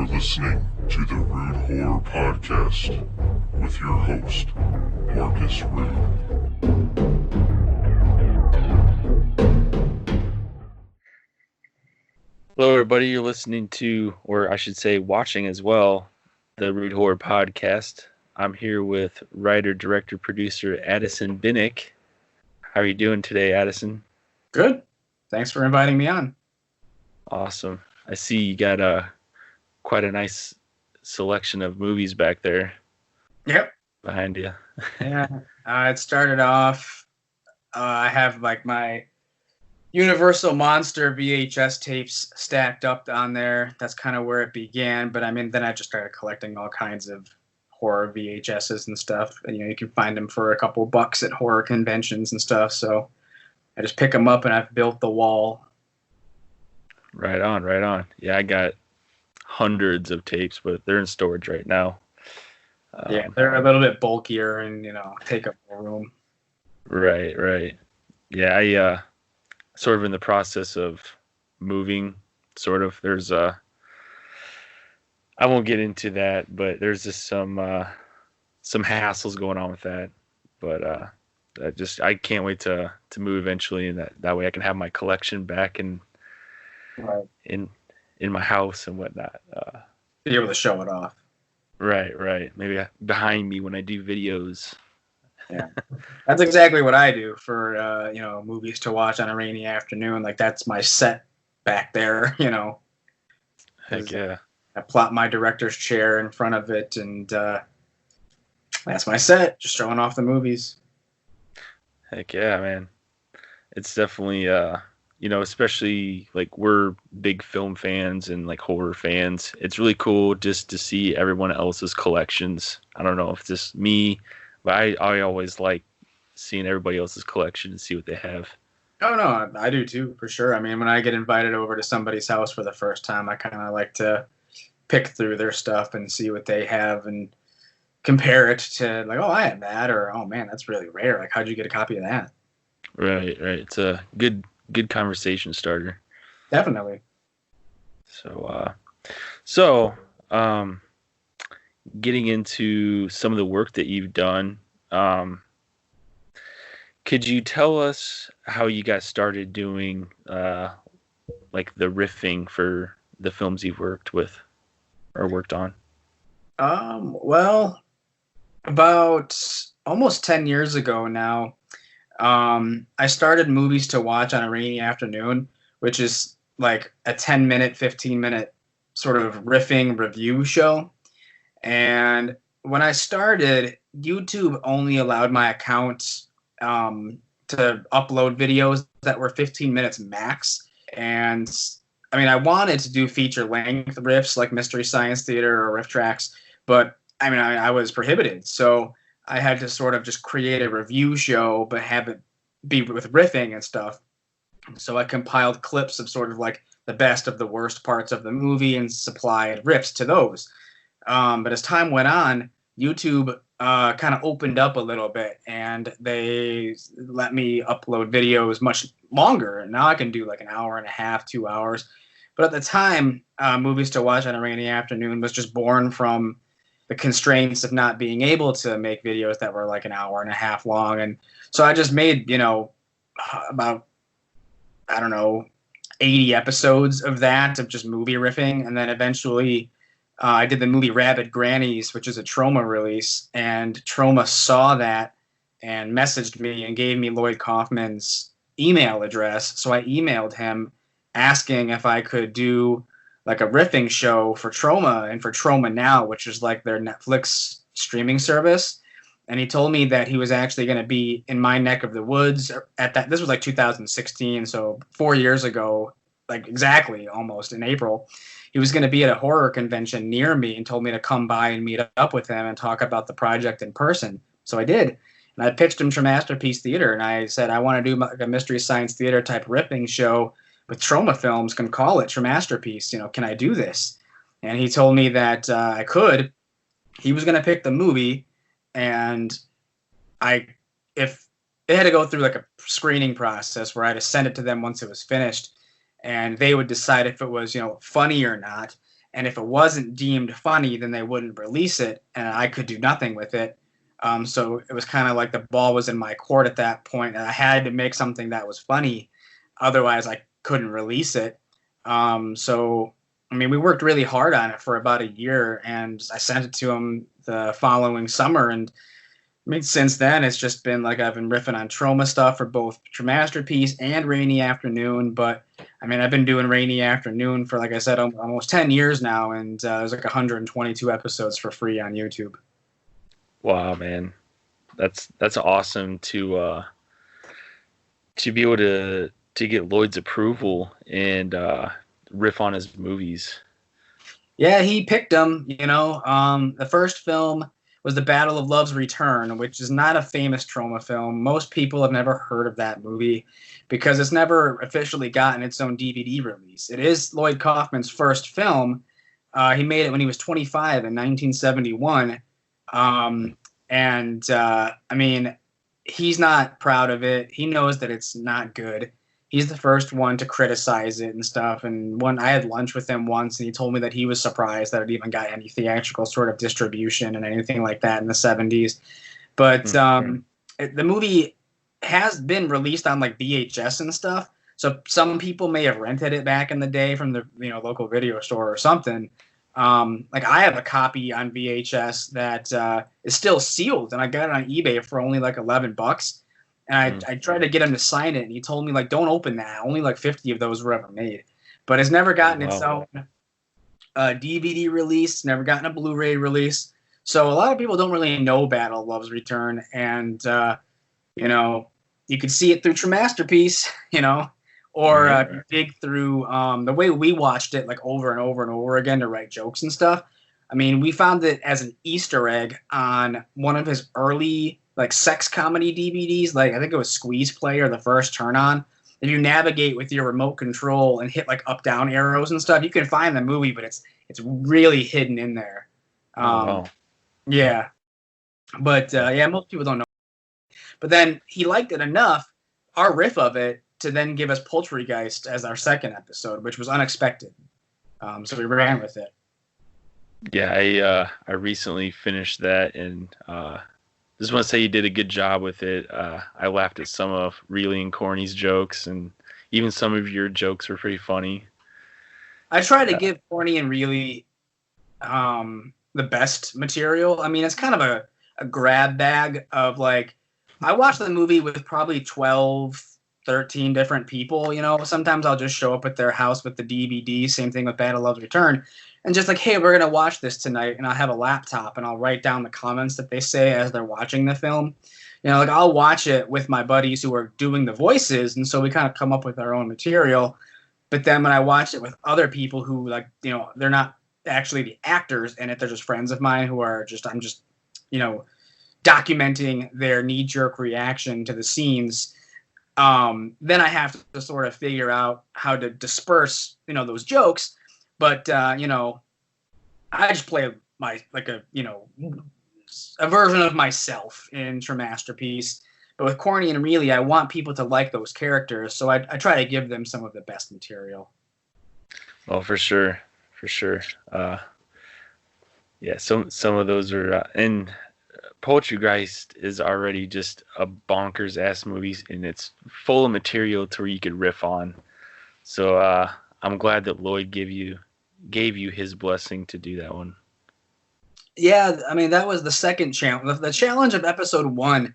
listening to the Rude Horror Podcast with your host, Marcus Rude. Hello, everybody. You're listening to, or I should say, watching as well, the Rude Horror Podcast. I'm here with writer, director, producer Addison Binek. How are you doing today, Addison? Good. Thanks for inviting me on. Awesome. I see you got quite a nice selection of movies back there. Yep. Behind you. Yeah. It started off, I have like my Universal Monster VHS tapes stacked up on there. That's kind of where it began. But I mean, then I just started collecting all kinds of horror VHSs and stuff. And, you can find them for a couple bucks at horror conventions and stuff. So I just pick them up and I've built the wall. Right on, right on. Yeah, I got hundreds of tapes, but they're in storage right now. Yeah, they're a little bit bulkier and, take up more room. Right. Yeah, I sort of in the process of moving, sort of. There's I won't get into that, but there's just some hassles going on with that. But I can't wait to move eventually, and that way I can have my collection back and right in my house and whatnot. Be able to show it off. Right. Maybe behind me when I do videos. Yeah, that's exactly what I do for movies to watch on a rainy afternoon. Like that's my set back there. Heck yeah. I plop my director's chair in front of it, and that's my set. Just showing off the movies. Heck yeah, man. It's definitely especially like we're big film fans and like horror fans. It's really cool just to see everyone else's collections. I don't know if it's just me, but I always like seeing everybody else's collection and see what they have. Oh, no, I do too, for sure. I mean, when I get invited over to somebody's house for the first time, I kind of like to pick through their stuff and see what they have and compare it to like, oh, I have that, or oh man, that's really rare. Like, how'd you get a copy of that? Right. It's a good conversation starter. Definitely. So getting into some of the work that you've done, could you tell us how you got started doing like the riffing for the films you've worked with or worked on? Well, about almost 10 years ago now, I started Movies to Watch on a Rainy Afternoon, which is like a 10-minute, 15-minute sort of riffing review show. And when I started, YouTube only allowed my account to upload videos that were 15 minutes max. And I mean, I wanted to do feature-length riffs like Mystery Science Theater or riff tracks, but I mean, I was prohibited. So I had to sort of just create a review show, but have it be with riffing and stuff. So I compiled clips of sort of like the best of the worst parts of the movie and supplied riffs to those. But as time went on, YouTube kind of opened up a little bit, and they let me upload videos much longer. And now I can do like an hour and a half, 2 hours. But at the time, Movies to Watch on a Rainy Afternoon was just born from the constraints of not being able to make videos that were like an hour and a half long. And so I just made, about, 80 episodes of that, of just movie riffing. And then eventually I did the movie Rabid Grannies, which is a Troma release. And Troma saw that and messaged me and gave me Lloyd Kaufman's email address. So I emailed him asking if I could do like a riffing show for Troma and for Troma Now, which is like their Netflix streaming service. And he told me that he was actually going to be in my neck of the woods at that. This was like 2016, so 4 years ago, like exactly almost in April. He was going to be at a horror convention near me and told me to come by and meet up with him and talk about the project in person. So I did. And I pitched him Tromasterpiece Theatre, and I said, I want to do like a Mystery Science Theater type riffing show with Troma films, can call it Tromasterpiece. Can I do this? And he told me that I could. He was going to pick the movie, and if it had to go through like a screening process where I had to send it to them once it was finished, and they would decide if it was, funny or not. and if it wasn't deemed funny, then they wouldn't release it, and I could do nothing with it. So it was kind of like the ball was in my court at that point, and I had to make something that was funny. Otherwise, I couldn't release it. So, I mean, we worked really hard on it for about a year, and I sent it to him the following summer. And I mean, since then, it's just been like I've been riffing on Troma stuff for both Tromasterpiece and Rainy Afternoon. But I mean, I've been doing Rainy Afternoon for, like I said, almost 10 years now, and there's like 122 episodes for free on YouTube. Wow, man, that's awesome to be able to get Lloyd's approval and riff on his movies. Yeah, he picked them. The first film was The Battle of Love's Return, which is not a famous Troma film. Most people have never heard of that movie because it's never officially gotten its own DVD release. It is Lloyd Kaufman's first film. He made it when he was 25 in 1971. I mean, he's not proud of it. He knows that it's not good. He's the first one to criticize it and stuff. And I had lunch with him once, and he told me that he was surprised that it even got any theatrical sort of distribution and anything like that in the 70s. But the movie has been released on like VHS and stuff. So some people may have rented it back in the day from the local video store or something. Like I have a copy on VHS that is still sealed, and I got it on eBay for only like $11. And I tried to get him to sign it, and he told me, like, don't open that. Only like 50 of those were ever made. But it's never gotten its own DVD release, never gotten a Blu-ray release. So a lot of people don't really know Battle of Love's Return. And, you could see it through Tromasterpiece, or dig through the way we watched it, like, over and over and over again to write jokes and stuff. I mean, we found it as an Easter egg on one of his early like sex comedy DVDs, like I think it was Squeeze Play or The First Turn On. If you navigate with your remote control and hit like up down arrows and stuff, you can find the movie, but it's really hidden in there. Yeah, but most people don't know. But then he liked it enough, our riff of it, to then give us Poultrygeist as our second episode, which was unexpected. So we ran with it. Yeah, I recently finished that, and just want to say you did a good job with it. I laughed at some of Reilly and Corny's jokes, and even some of your jokes were pretty funny. I try to give Corny and Reilly the best material. I mean, it's kind of a grab bag of like, I watched the movie with probably 12, 13 different people. Sometimes I'll just show up at their house with the DVD. Same thing with Battle of Love's Return. And just like, hey, we're going to watch this tonight, and I'll have a laptop, and I'll write down the comments that they say as they're watching the film. Like I'll watch it with my buddies who are doing the voices, and so we kind of come up with our own material. But then when I watch it with other people who, like, they're not actually the actors in it, they're just friends of mine who are I'm just documenting their knee-jerk reaction to the scenes, then I have to sort of figure out how to disperse, those jokes. But, I just play a version of myself in Tromasterpiece. But with Corny and Reilly, I want people to like those characters, so I try to give them some of the best material. Well, for sure. Some of those are... and Poultrygeist is already just a bonkers-ass movie, and it's full of material to where you could riff on. So I'm glad that Lloyd gave you his blessing to do that one. Yeah, I mean, that was the second challenge. The challenge of episode 1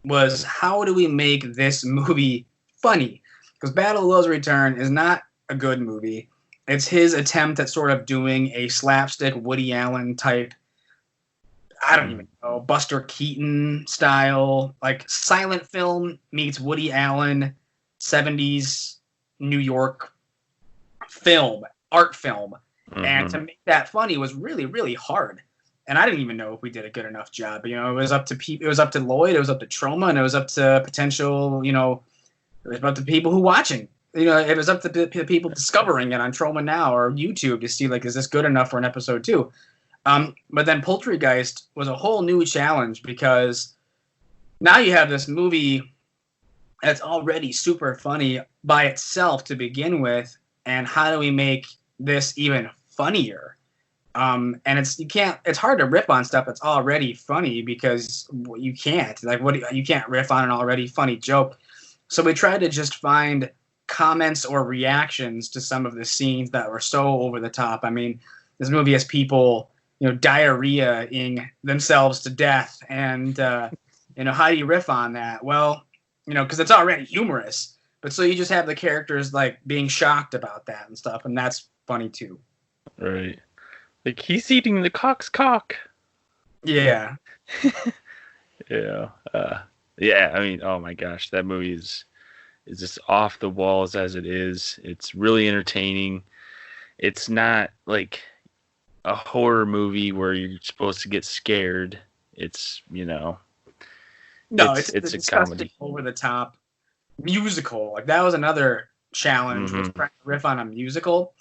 was, how do we make this movie funny? Because Battle of Love's Return is not a good movie. It's his attempt at sort of doing a slapstick Woody Allen type, I don't even know, Buster Keaton style, like silent film meets Woody Allen 70s New York film, art film. And to make that funny was really, really hard. And I didn't even know if we did a good enough job. It was up to Lloyd, it was up to Troma, and it was up to potential, it was up to people who watching. It was up to people discovering it on Troma Now or YouTube to see, like, is this good enough for an episode 2? But then Poultrygeist was a whole new challenge, because now you have this movie that's already super funny by itself to begin with, and how do we make this even funnier? And it's hard to rip on stuff that's already funny because you can't. Like, you can't riff on an already funny joke. So we tried to just find comments or reactions to some of the scenes that were so over the top. I mean, this movie has people, diarrhea-ing themselves to death, and how do you riff on that? Well, because it's already humorous, but so you just have the characters like being shocked about that and stuff, and that's funny too. Right. Like, he's eating the cock's cock. Yeah. Yeah. Yeah, I mean, oh my gosh, that movie is just off the walls as it is. It's really entertaining. It's not like a horror movie where you're supposed to get scared. It's, No, it's a comedy. Over the top musical. Like, that was another challenge, was trying to riff on a musical.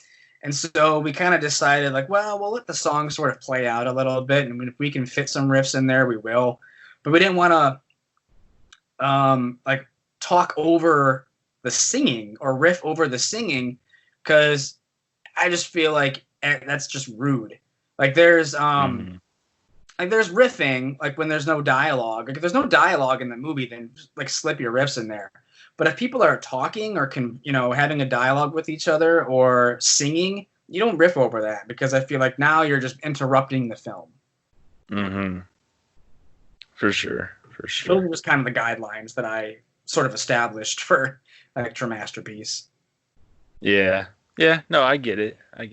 And so we kind of decided, like, well, we'll let the song sort of play out a little bit, and if we can fit some riffs in there, we will. But we didn't want to talk over the singing or riff over the singing, because I just feel like that's just rude. Like, there's there's riffing, like, when there's no dialogue. Like, if there's no dialogue in the movie, then like slip your riffs in there. But if people are talking or having a dialogue with each other or singing, you don't riff over that, because I feel like now you're just interrupting the film. Mm-hmm. For sure. Those are just kind of the guidelines that I sort of established for like Tromasterpiece. Yeah. Yeah. No, I get it. I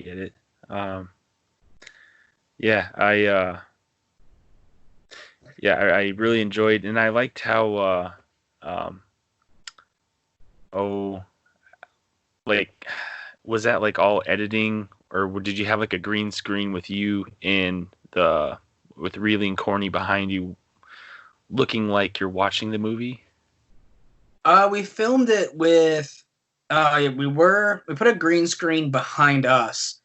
really enjoyed, and I liked how was that like all editing, or did you have like a green screen with you with Reilly and Corny behind you, looking like you're watching the movie? We filmed it with we put a green screen behind us,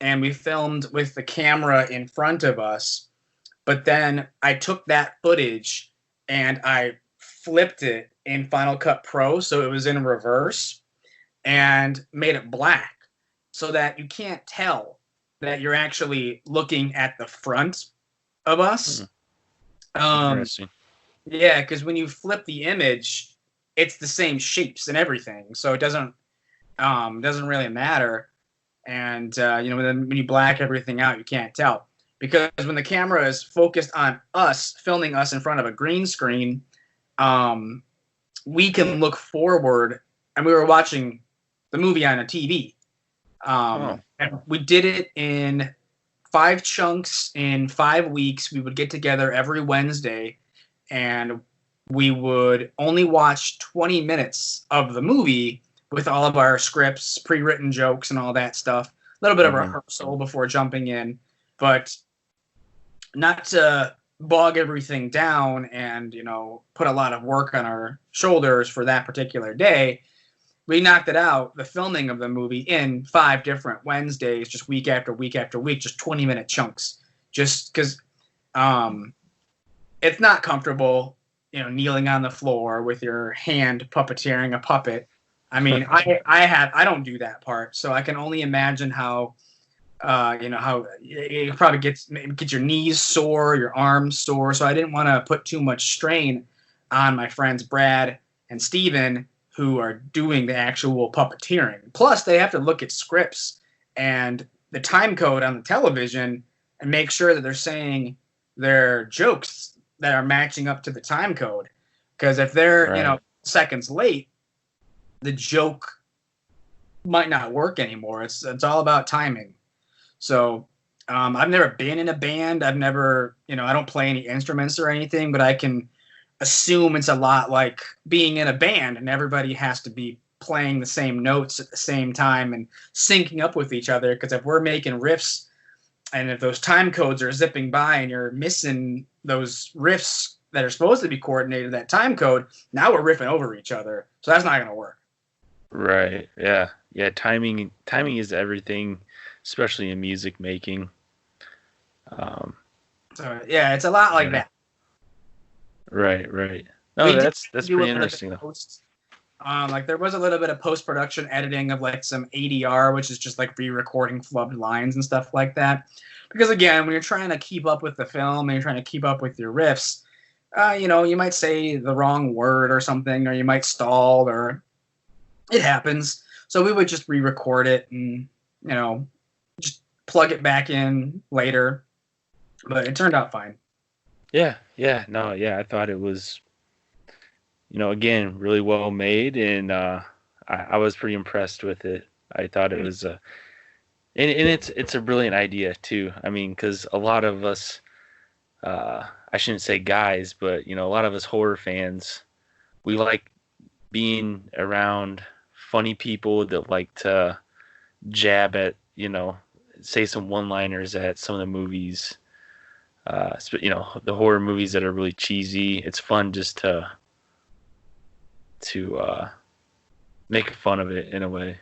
and we filmed with the camera in front of us. But then I took that footage and I flipped it in Final Cut Pro, so it was in reverse, and made it black so that you can't tell that you're actually looking at the front of us. Interesting. Yeah, because when you flip the image, it's the same shapes and everything, so it doesn't really matter. And when you black everything out, you can't tell, because when the camera is focused on us, filming us in front of a green screen, we can look forward, and we were watching the movie on a TV. And we did it in 5 chunks in 5 weeks. We would get together every Wednesday, and we would only watch 20 minutes of the movie with all of our scripts, pre-written jokes, and all that stuff. A little bit of rehearsal before jumping in, but not to bog everything down and, put a lot of work on our shoulders for that particular day. We knocked it out, the filming of the movie, in 5 different Wednesdays, just week after week after week, just 20-minute chunks. Just because it's not comfortable, kneeling on the floor with your hand puppeteering a puppet. I mean, I don't do that part, so I can only imagine how you probably get your knees sore, your arms sore. So I didn't want to put too much strain on my friends Brad and Steven, who are doing the actual puppeteering. Plus, they have to look at scripts and the time code on the television and make sure that they're saying their jokes that are matching up to the time code. Because if they're seconds late, the joke might not work anymore. It's all about timing. So I've never been in a band. I've never, I don't play any instruments or anything, but I can assume it's a lot like being in a band, and everybody has to be playing the same notes at the same time and syncing up with each other. Because if we're making riffs, and if those time codes are zipping by and you're missing those riffs that are supposed to be coordinated, that time code, now we're riffing over each other. So that's not going to work. Right. Yeah. Yeah. Timing is everything, especially in music making. So yeah, it's a lot like that. Right. No, that's pretty interesting though. Like there was a little bit of post-production editing of like some ADR, which is just like re-recording flubbed lines and stuff like that. Because again, when you're trying to keep up with the film and you're trying to keep up with your riffs, you might say the wrong word or something, or you might stall, or it happens. So we would just re-record it and, just plug it back in later. But it turned out fine. Yeah, I thought it was, again, really well made, and I was pretty impressed with it. I thought it was and it's a brilliant idea too. I mean, because a lot of us, I shouldn't say guys, but a lot of us horror fans, we like being around funny people that like to jab at, say some one-liners at some of the movies. The horror movies that are really cheesy. It's fun just to make fun of it in a way.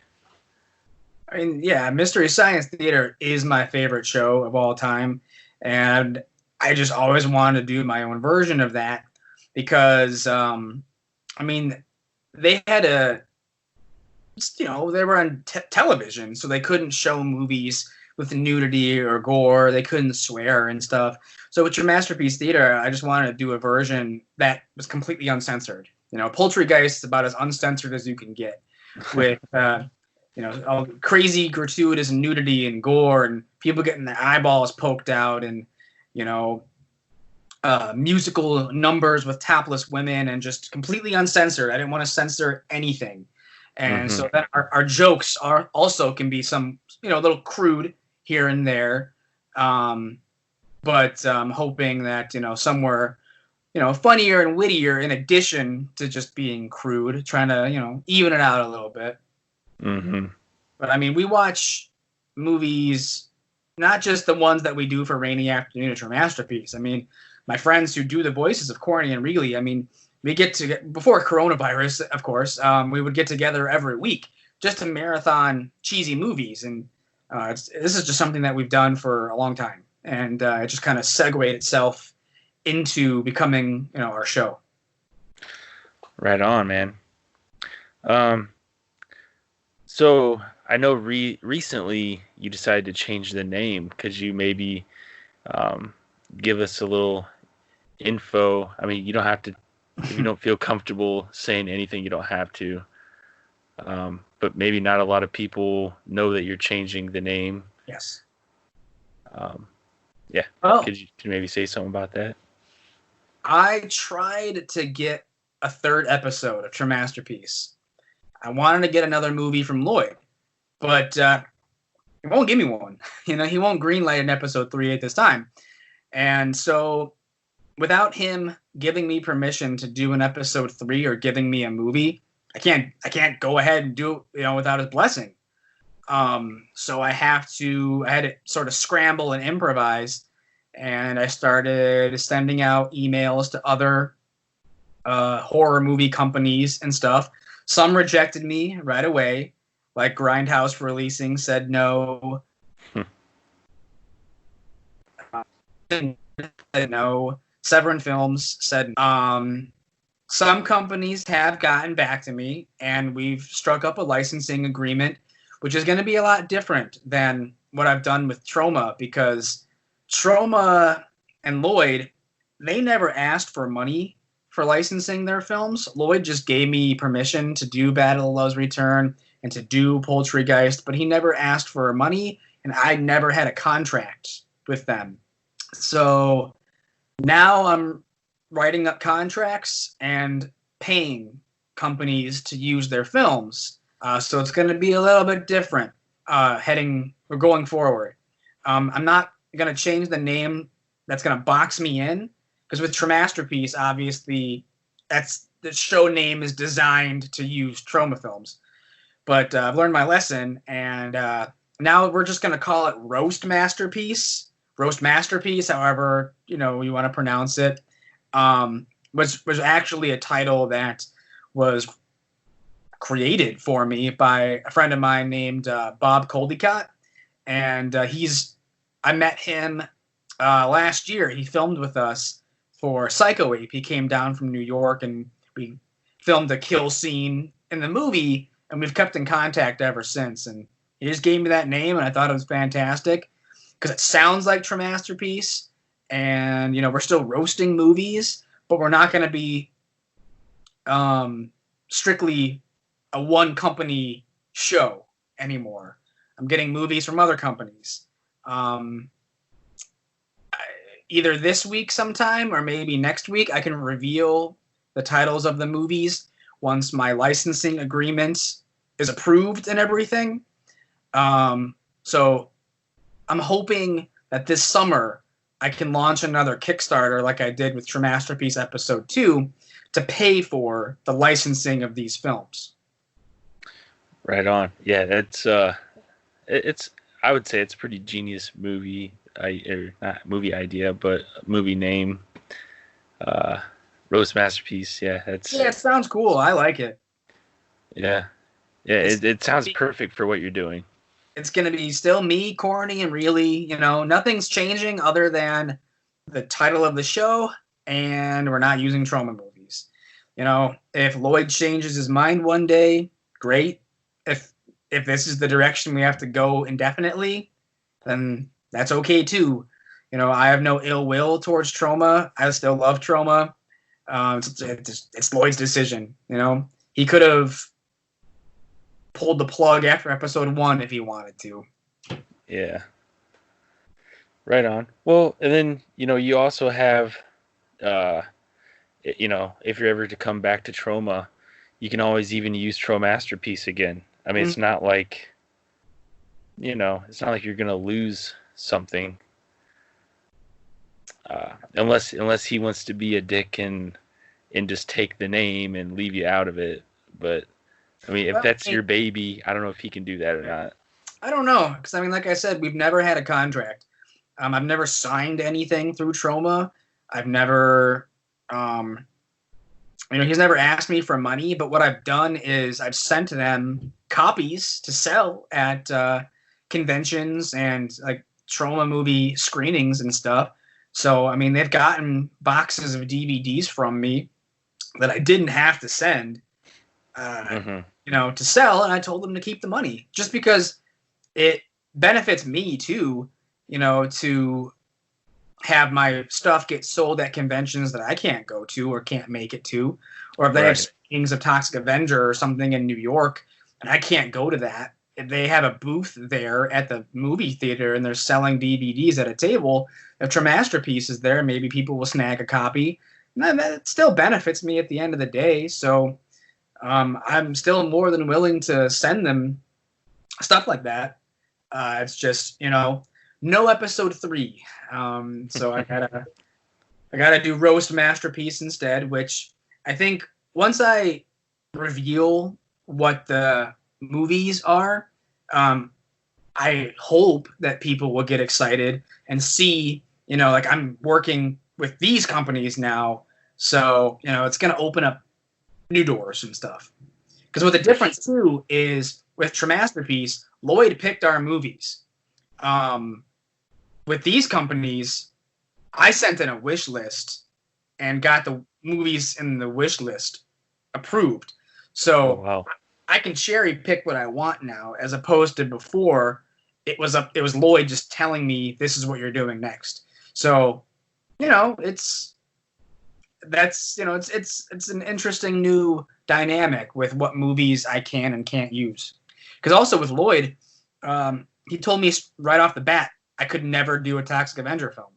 I mean, yeah, Mystery Science Theater is my favorite show of all time, and I just always wanted to do my own version of that because, they had they were on television, so they couldn't show movies with nudity or gore. They couldn't swear and stuff. So with Tromasterpiece Theatre, I just wanted to do a version that was completely uncensored. Poultrygeist is about as uncensored as you can get, with all crazy gratuitous nudity and gore and people getting their eyeballs poked out and musical numbers with topless women and just completely uncensored. I didn't want to censor anything. And so that our jokes also can be some, a little crude here and there. But I'm hoping that, somewhere, funnier and wittier in addition to just being crude, trying to, even it out a little bit. Mm-hmm. But I mean, we watch movies, not just the ones that we do for Rainy Afternoon at Tromasterpiece. I mean, my friends who do the voices of Corny and Regally, I mean, we before coronavirus, of course, we would get together every week just to marathon cheesy movies. And this is just something that we've done for a long time. And it just kind of segued itself into becoming, our show. Right on, man. So I know recently you decided to change the name. Could you maybe give us a little info? I mean, you don't have to, if you don't feel comfortable saying anything, you don't have to. But maybe not a lot of people know that you're changing the name. Yes. Yeah. Oh. Could you maybe say something about that? I tried to get a third episode of Tromasterpiece. I wanted to get another movie from Lloyd, but he won't give me one. He won't greenlight an episode 3 at this time. And so without him giving me permission to do an episode 3 or giving me a movie, I can't go ahead and do it, without his blessing. So I had to sort of scramble and improvise, and I started sending out emails to other horror movie companies and stuff. Some rejected me right away, like Grindhouse Releasing said no. Said no. Severin Films said some companies have gotten back to me, and we've struck up a licensing agreement, which is going to be a lot different than what I've done with Troma, because Troma and Lloyd, they never asked for money for licensing their films. Lloyd just gave me permission to do Battle of Love's Return and to do Poultrygeist, but he never asked for money, and I never had a contract with them. So now I'm writing up contracts and paying companies to use their films. So it's going to be a little bit different going forward. I'm not going to change the name that's going to box me in, because with Tromasterpiece, obviously, the show name is designed to use Troma films. But I've learned my lesson, and now we're just going to call it Roastmasterpiece, however you want to pronounce it. Was actually a title that was created for me by a friend of mine named Bob Coldicott, and I met him last year. He filmed with us for Psycho Ape. He came down from New York, and we filmed a kill scene in the movie, and we've kept in contact ever since. And he just gave me that name, and I thought it was fantastic because it sounds like Tromasterpiece, and we're still roasting movies, but we're not going to be strictly a one company show anymore. I'm getting movies from other companies. Either this week sometime or maybe next week, I can reveal the titles of the movies once my licensing agreement is approved and everything. So I'm hoping that this summer I can launch another Kickstarter like I did with Tromasterpiece Episode 2 to pay for the licensing of these films. Right on. Yeah, it's I would say it's a pretty genius movie. Not movie idea, but movie name. Roastmasterpiece. Yeah, it sounds cool. I like it. Yeah, it sounds perfect for what you're doing. It's gonna be still me, corny, and really, nothing's changing other than the title of the show, and we're not using Troma movies. If Lloyd changes his mind one day, great. If this is the direction we have to go indefinitely, then that's okay too. I have no ill will towards Troma. I still love Troma. It's Lloyd's decision. He could have pulled the plug after episode 1 if he wanted to. Yeah. Right on. Well, and then you also have, if you're ever to come back to Troma, you can always even use Tromasterpiece again. I mean, it's not like, it's not like you're gonna lose something, unless he wants to be a dick and just take the name and leave you out of it. But I mean, if that's your baby, I don't know if he can do that or not. I don't know, because like I said, we've never had a contract. I've never signed anything through Troma. I've never, he's never asked me for money. But what I've done is I've sent them copies to sell at conventions and like Troma movie screenings and stuff. So I mean, they've gotten boxes of DVDs from me that I didn't have to send, to sell, and I told them to keep the money just because it benefits me too, to have my stuff get sold at conventions that I can't go to or can't make it to, or if they have screenings of Toxic Avenger or something in New York and I can't go to that. If they have a booth there at the movie theater and they're selling DVDs at a table, if Tromasterpiece is there, maybe people will snag a copy. And that still benefits me at the end of the day. So I'm still more than willing to send them stuff like that. It's just, no episode 3. So I gotta do Roastmasterpiece instead, which I think once I reveal what the movies are, I hope that people will get excited and see, like I'm working with these companies now, so it's gonna open up new doors and stuff. Because what the difference too is with Tromasterpiece, Lloyd picked our movies. With these companies, I sent in a wish list and got the movies in the wish list approved. So wow. I can cherry pick what I want now, as opposed to before it was Lloyd just telling me this is what you're doing next. So, it's an interesting new dynamic with what movies I can and can't use. Because also with Lloyd, he told me right off the bat I could never do a Toxic Avenger film.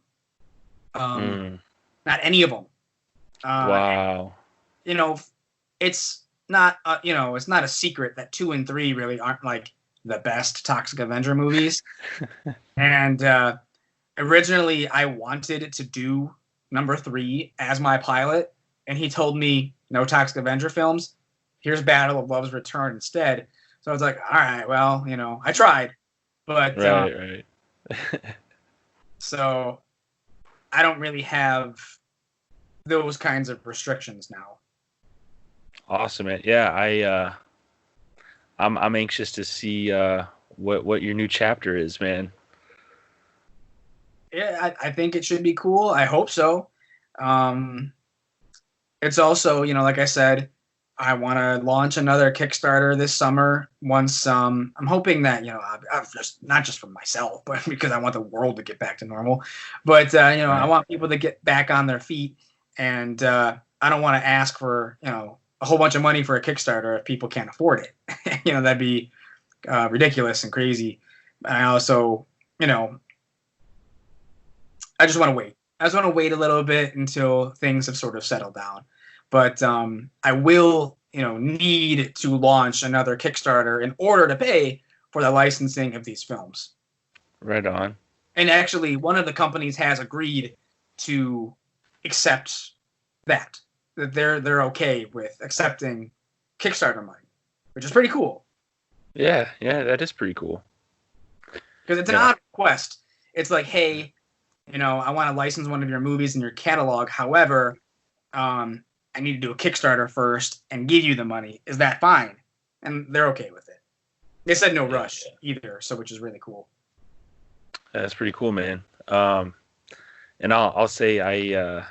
Not any of them. Wow. It's not it's not a secret that 2 and 3 really aren't like the best Toxic Avenger movies. And originally I wanted to do number 3 as my pilot, and he told me no Toxic Avenger films. Here's Battle of Love's Return instead. So I was like, all right, well, I tried, but right. So I don't really have those kinds of restrictions now. Awesome, man. Yeah, I'm anxious to see what your new chapter is, man. Yeah, I think it should be cool. I hope so. It's also, like I said, I want to launch another Kickstarter this summer. Once I'm hoping that I've just not just for myself, but because I want the world to get back to normal. But I want people to get back on their feet, and I don't want to ask for a whole bunch of money for a Kickstarter if people can't afford it. That'd be ridiculous and crazy. And I also, I just want to wait. I just want to wait a little bit until things have sort of settled down. But I will, need to launch another Kickstarter in order to pay for the licensing of these films. Right on. And actually, one of the companies has agreed to accept that they're okay with accepting Kickstarter money, which is pretty cool. Yeah, that is pretty cool. Because it's an odd request. It's like, hey, I want to license one of your movies in your catalog. However, I need to do a Kickstarter first and give you the money. Is that fine? And they're okay with it. They said no rush either, so which is really cool. That's pretty cool, man. And I'll say I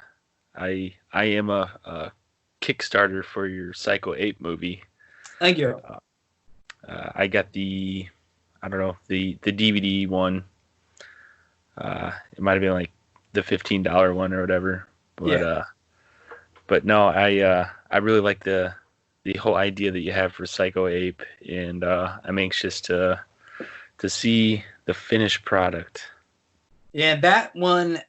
am a Kickstarter for your Psycho 8 movie. Thank you. I got the DVD one. It might have been like the $15 one or whatever, but no, I really like the whole idea that you have for Psycho Ape, and I'm anxious to see the finished product. Yeah, that one.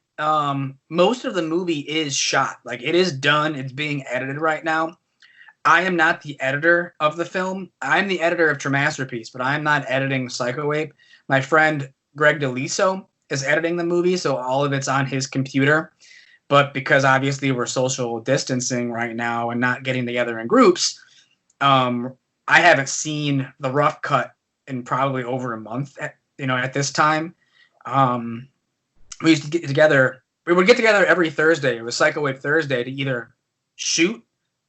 Most of the movie is shot, like it is done. It's being edited right now. I am not the editor of the film. I'm the editor of Tromasterpiece, but I'm not editing Psycho Ape. My friend Greg DeLiso is editing the movie, so all of it's on his computer. But because obviously we're social distancing right now and not getting together in groups, I haven't seen the rough cut in probably over a month at this time. We used to get together. We would get together every Thursday. It was Psycho Ape Thursday to either shoot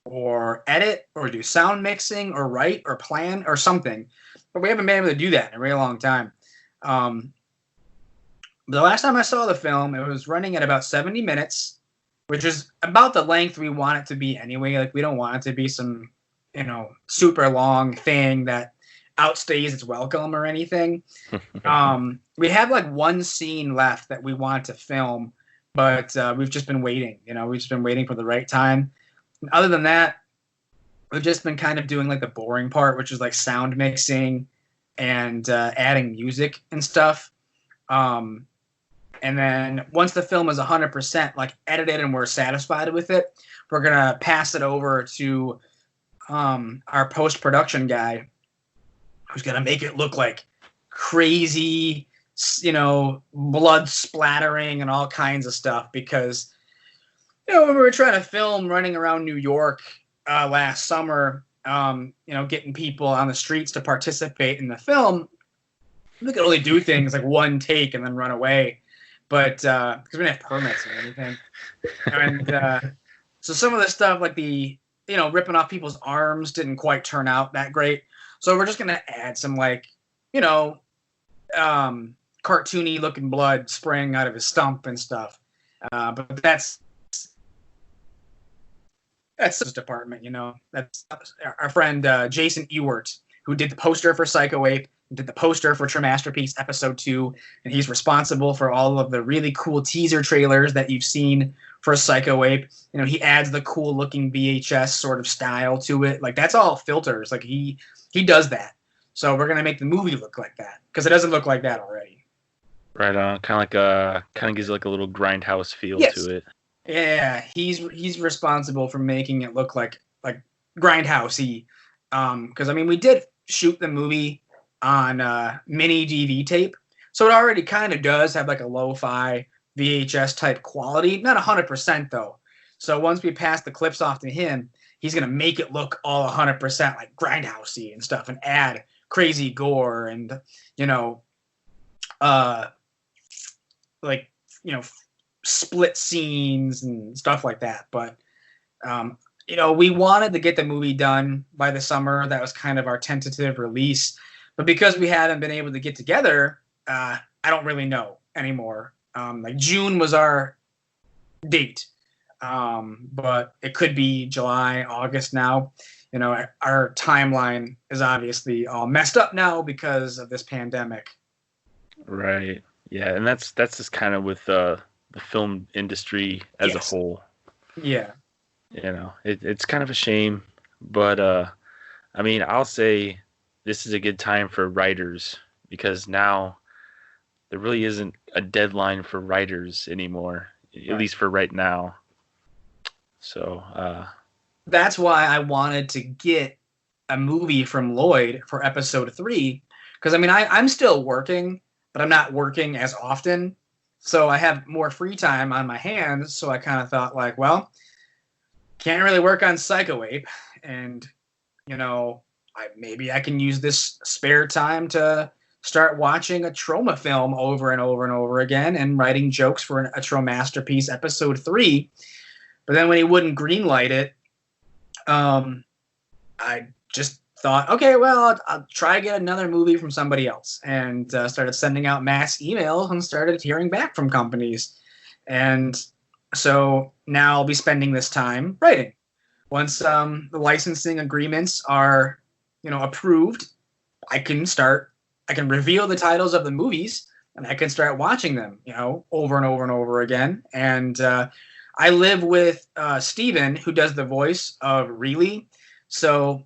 or edit or do sound mixing or write or plan or something. But we haven't been able to do that in a really long time. The last time I saw the film, it was running at about 70 minutes, which is about the length we want it to be anyway. Like, we don't want it to be some, super long thing that outstays its welcome or anything. We have like one scene left that we want to film, but we've just been waiting. We've just been waiting for the right time. And other than that, we've just been kind of doing like the boring part, which is like sound mixing and adding music and stuff. And then once the film is 100% like edited and we're satisfied with it, we're gonna pass it over to our post-production guy, who's gonna make it look like crazy, blood splattering and all kinds of stuff. Because when we were trying to film running around New York last summer, getting people on the streets to participate in the film, we could only do things like one take and then run away. But because we didn't have permits or anything. And so some of the stuff like the, ripping off people's arms didn't quite turn out that great. So we're just going to add some like, cartoony looking blood spraying out of his stump and stuff. But that's his department, That's our friend Jason Ewert, who did the poster for Psycho Ape, did the poster for Tromasterpiece Episode 2, and he's responsible for all of the really cool teaser trailers that you've seen for Psycho Ape. He adds the cool-looking VHS sort of style to it. Like, that's all filters. Like, he does that. So we're going to make the movie look like that, because it doesn't look like that already. Right on. Kind of gives it like a little grindhouse feel to it. Yeah, he's responsible for making it look like grindhousey. Because, we did shoot the movie on mini DV tape, so it already kind of does have like a lo-fi VHS type quality, not 100% though. So once we pass the clips off to him, he's gonna make it look all 100% like grindhousey and stuff, and add crazy gore and split scenes and stuff like that. But we wanted to get the movie done by the summer. That was kind of our tentative release. But because we haven't been able to get together, I don't really know anymore. June was our date, but it could be July, August now. our timeline is obviously all messed up now because of this pandemic. Right. Yeah, and that's just kind of with the film industry as a whole. Yeah. It's kind of a shame, but I mean, I'll say this is a good time for writers because now there really isn't a deadline for writers anymore, at least for right now. So that's why I wanted to get a movie from Lloyd for episode 3, because I mean I'm still working, but I'm not working as often, so I have more free time on my hands. So I kind of thought like, well, can't really work on Psycho Ape, and maybe I can use this spare time to start watching a Troma film over and over and over again and writing jokes for a Tromasterpiece episode 3. But then when he wouldn't greenlight it, I just thought, okay, well, I'll try to get another movie from somebody else, and started sending out mass emails and started hearing back from companies. And so now I'll be spending this time writing. Once the licensing agreements are, approved, I can reveal the titles of the movies, and I can start watching them, over and over and over again. And I live with Steven, who does the voice of Reilly. So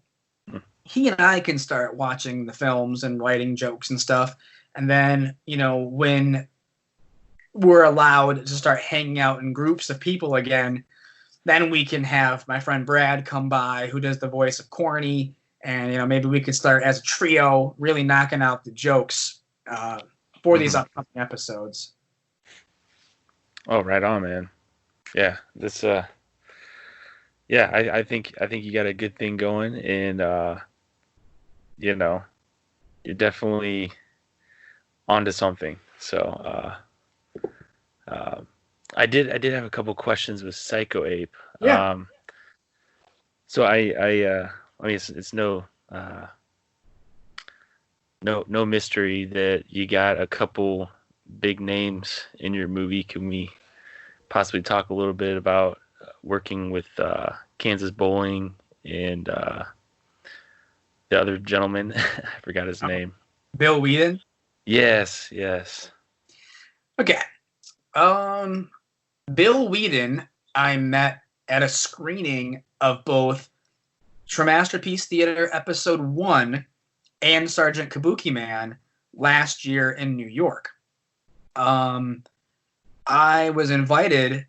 he and I can start watching the films and writing jokes and stuff. And then, when we're allowed to start hanging out in groups of people again, then we can have my friend Brad come by, who does the voice of Corny. And, maybe we could start as a trio, really knocking out the jokes for these upcoming episodes. Oh, right on, man. Yeah, this I think you got a good thing going, and you're definitely onto something. So I did have a couple questions with Psycho Ape. Yeah. So I mean it's no mystery that you got a couple big names in your movie. Can we possibly talk a little bit about working with Kansas Bowling and the other gentleman? I forgot his name. Bill Whedon? Yes. Okay. Bill Whedon, I met at a screening of both Tromasterpiece Theatre Episode 1 and Sergeant Kabuki Man last year in New York. I was invited,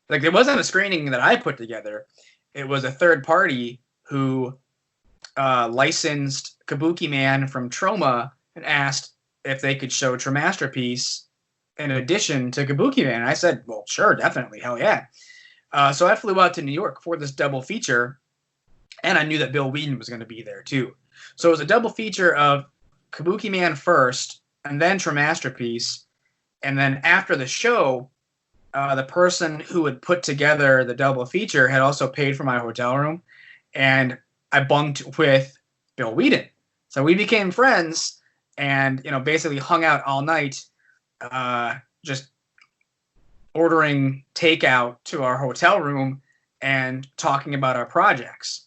like it wasn't a screening that I put together. It was a third party who licensed Kabuki Man from Troma and asked if they could show Tromasterpiece in addition to Kabuki Man. And I said, well, sure, definitely, hell yeah. So I flew out to New York for this double feature, and I knew that Bill Whedon was going to be there too. So it was a double feature of Kabuki Man first, and then Tromasterpiece. And then after the show, the person who had put together the double feature had also paid for my hotel room, and I bunked with Bill Whedon. So we became friends, and basically hung out all night, just ordering takeout to our hotel room and talking about our projects.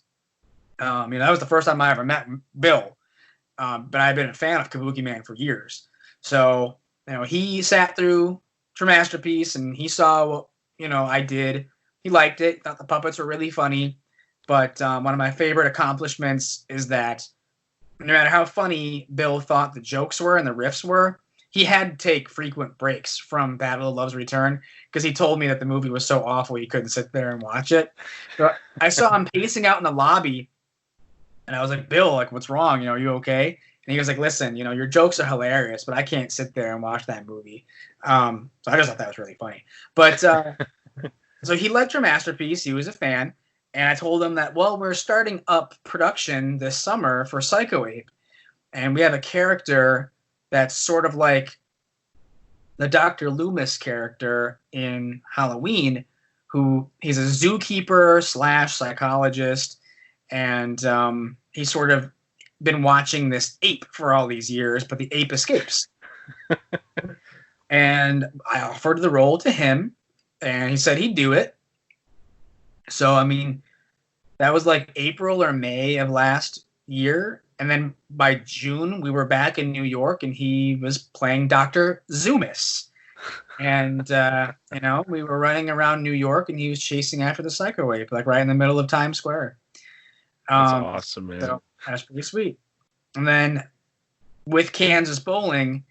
That was the first time I ever met Bill, but I've been a fan of Kabuki Man for years. So he sat through Tromasterpiece and he saw what I did. He liked it. Thought the puppets were really funny. But one of my favorite accomplishments is that no matter how funny Bill thought the jokes were and the riffs were, he had to take frequent breaks from Battle of Love's Return because he told me that the movie was so awful he couldn't sit there and watch it. So I saw him pacing out in the lobby, and I was like, Bill, like, what's wrong? You okay? And he was like, listen, your jokes are hilarious, but I can't sit there and watch that movie. So I just thought that was really funny. But so he liked Tromasterpiece. He was a fan. And I told him that, well, we're starting up production this summer for Psycho Ape. And we have a character that's sort of like the Dr. Loomis character in Halloween, who he's a zookeeper / psychologist. And he's sort of been watching this ape for all these years, but the ape escapes. And I offered the role to him, and he said he'd do it. So, That was like April or May of last year. And then by June, we were back in New York, and he was playing Dr. Zoomis. And, we were running around New York, and he was chasing after the psycho ape, like right in the middle of Times Square. That's awesome, man. So that's pretty sweet. And then with Kansas Bowling,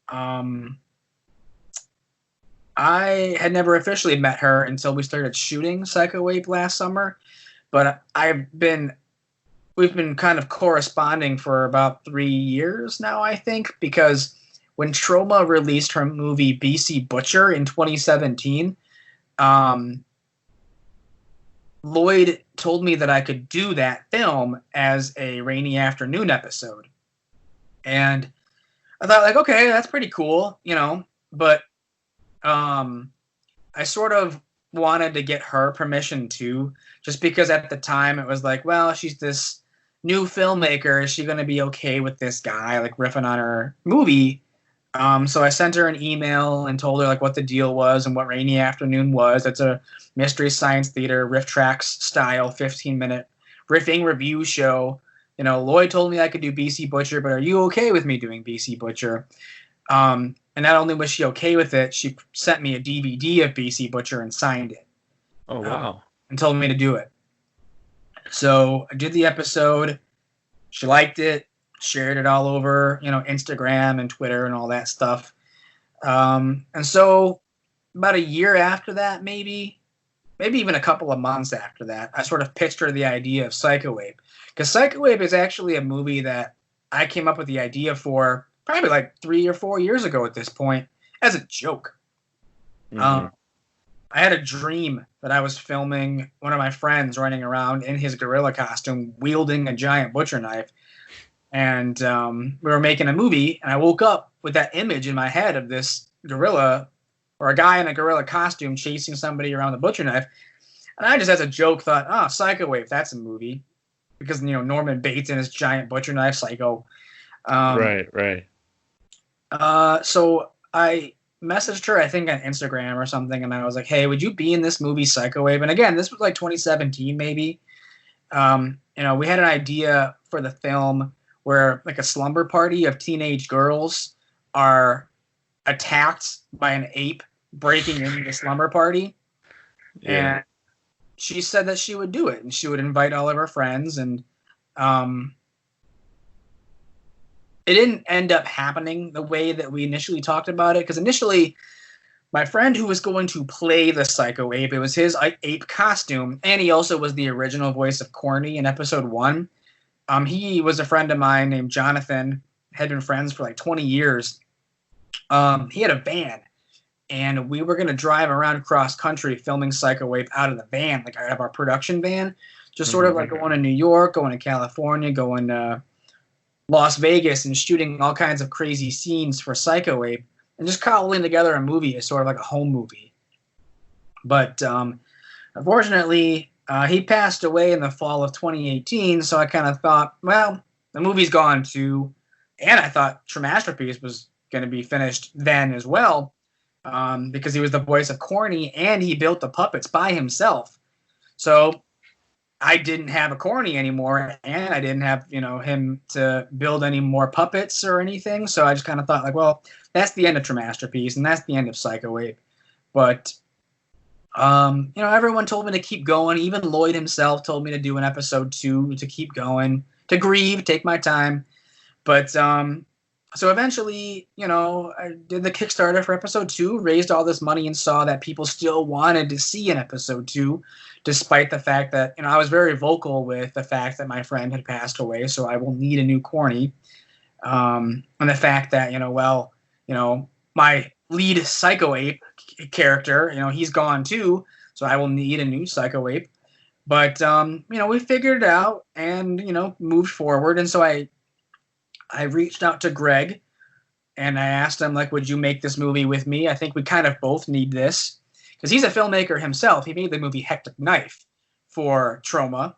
I had never officially met her until we started shooting Psycho Ape last summer. But we've been kind of corresponding for about 3 years now, I think, because when Troma released her movie BC Butcher in 2017, Lloyd told me that I could do that film as a rainy afternoon episode. And I thought, like, okay, that's pretty cool, but I sort of wanted to get her permission too, just because at the time it was like, well, she's this new filmmaker. Is she going to be okay with this guy, like, riffing on her movie? So I sent her an email and told her, like, what the deal was and what Rainy Afternoon was. It's a Mystery Science Theater, Riff Tracks style, 15-minute riffing review show. Lloyd told me I could do BC Butcher, but are you okay with me doing BC Butcher? And not only was she okay with it, she sent me a DVD of BC Butcher and signed it. Oh, wow. And told me to do it. So I did the episode. She liked it, shared it all over, Instagram and Twitter and all that stuff. And so about a year after that, maybe even a couple of months after that, I sort of pitched her the idea of Psycho Ape. Because Psycho Ape is actually a movie that I came up with the idea for probably like 3 or 4 years ago at this point, as a joke. Mm-hmm. I had a dream that I was filming one of my friends running around in his gorilla costume, wielding a giant butcher knife. And we were making a movie, and I woke up with that image in my head of this gorilla, or a guy in a gorilla costume chasing somebody around the butcher knife. And I just, as a joke, thought, oh, Psycho Ape, that's a movie. Because, Norman Bates and his giant butcher knife, Psycho. Right. So I messaged her, I think, on Instagram or something, and I was like, hey, would you be in this movie Psycho Ape? And again, this was like 2017 maybe. We had an idea for the film where like a slumber party of teenage girls are attacked by an ape breaking into the slumber party. Yeah. And she said that she would do it, and she would invite all of her friends, and it didn't end up happening the way that we initially talked about it, because initially my friend who was going to play the Psycho Ape, it was his ape costume, and he also was the original voice of Corny in episode 1. He was a friend of mine named Jonathan, had been friends for like 20 years. He had a van, and we were going to drive around cross country filming Psycho Ape out of the van, like out of our production van, just sort of like going to New York, going to California, going to Las Vegas, and shooting all kinds of crazy scenes for Psycho Ape, and just cobbling together a movie as sort of like a home movie. But unfortunately, he passed away in the fall of 2018, so I kind of thought, well, the movie's gone too, and I thought Tromasterpiece was going to be finished then as well, because he was the voice of Corny, and he built the puppets by himself. So I didn't have a Corny anymore, and I didn't have, him to build any more puppets or anything. So I just kind of thought, like, well, that's the end of Tromasterpiece, and that's the end of Psycho Ape. But, everyone told me to keep going. Even Lloyd himself told me to do an episode 2, to keep going, to grieve, take my time. But, so eventually, I did the Kickstarter for episode 2, raised all this money, and saw that people still wanted to see an episode 2, despite the fact that, I was very vocal with the fact that my friend had passed away, so I will need a new Corny. And the fact that, my lead Psycho Ape character, he's gone too, so I will need a new Psycho Ape. But, we figured it out and, moved forward. And so I reached out to Greg, and I asked him, like, would you make this movie with me? I think we kind of both need this. Because he's a filmmaker himself. He made the movie Hectic Knife for Troma.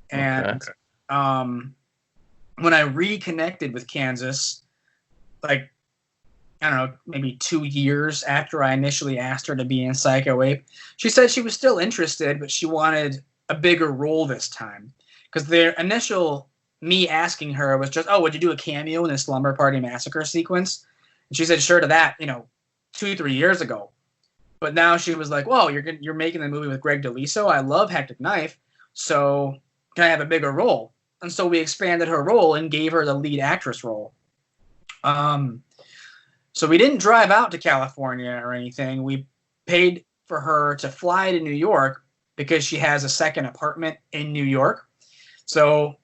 And when I reconnected with Kansas, like, I don't know, maybe 2 years after I initially asked her to be in Psycho Ape, she said she was still interested, but she wanted a bigger role this time. Because their initial me asking her was just, oh, would you do a cameo in the Slumber Party Massacre sequence? And she said sure to that, 2-3 years ago. But now she was like, whoa, you're making the movie with Greg DeLiso. I love Hectic Knife, so can I have a bigger role? And so we expanded her role and gave her the lead actress role. So we didn't drive out to California or anything. We paid for her to fly to New York because she has a second apartment in New York. So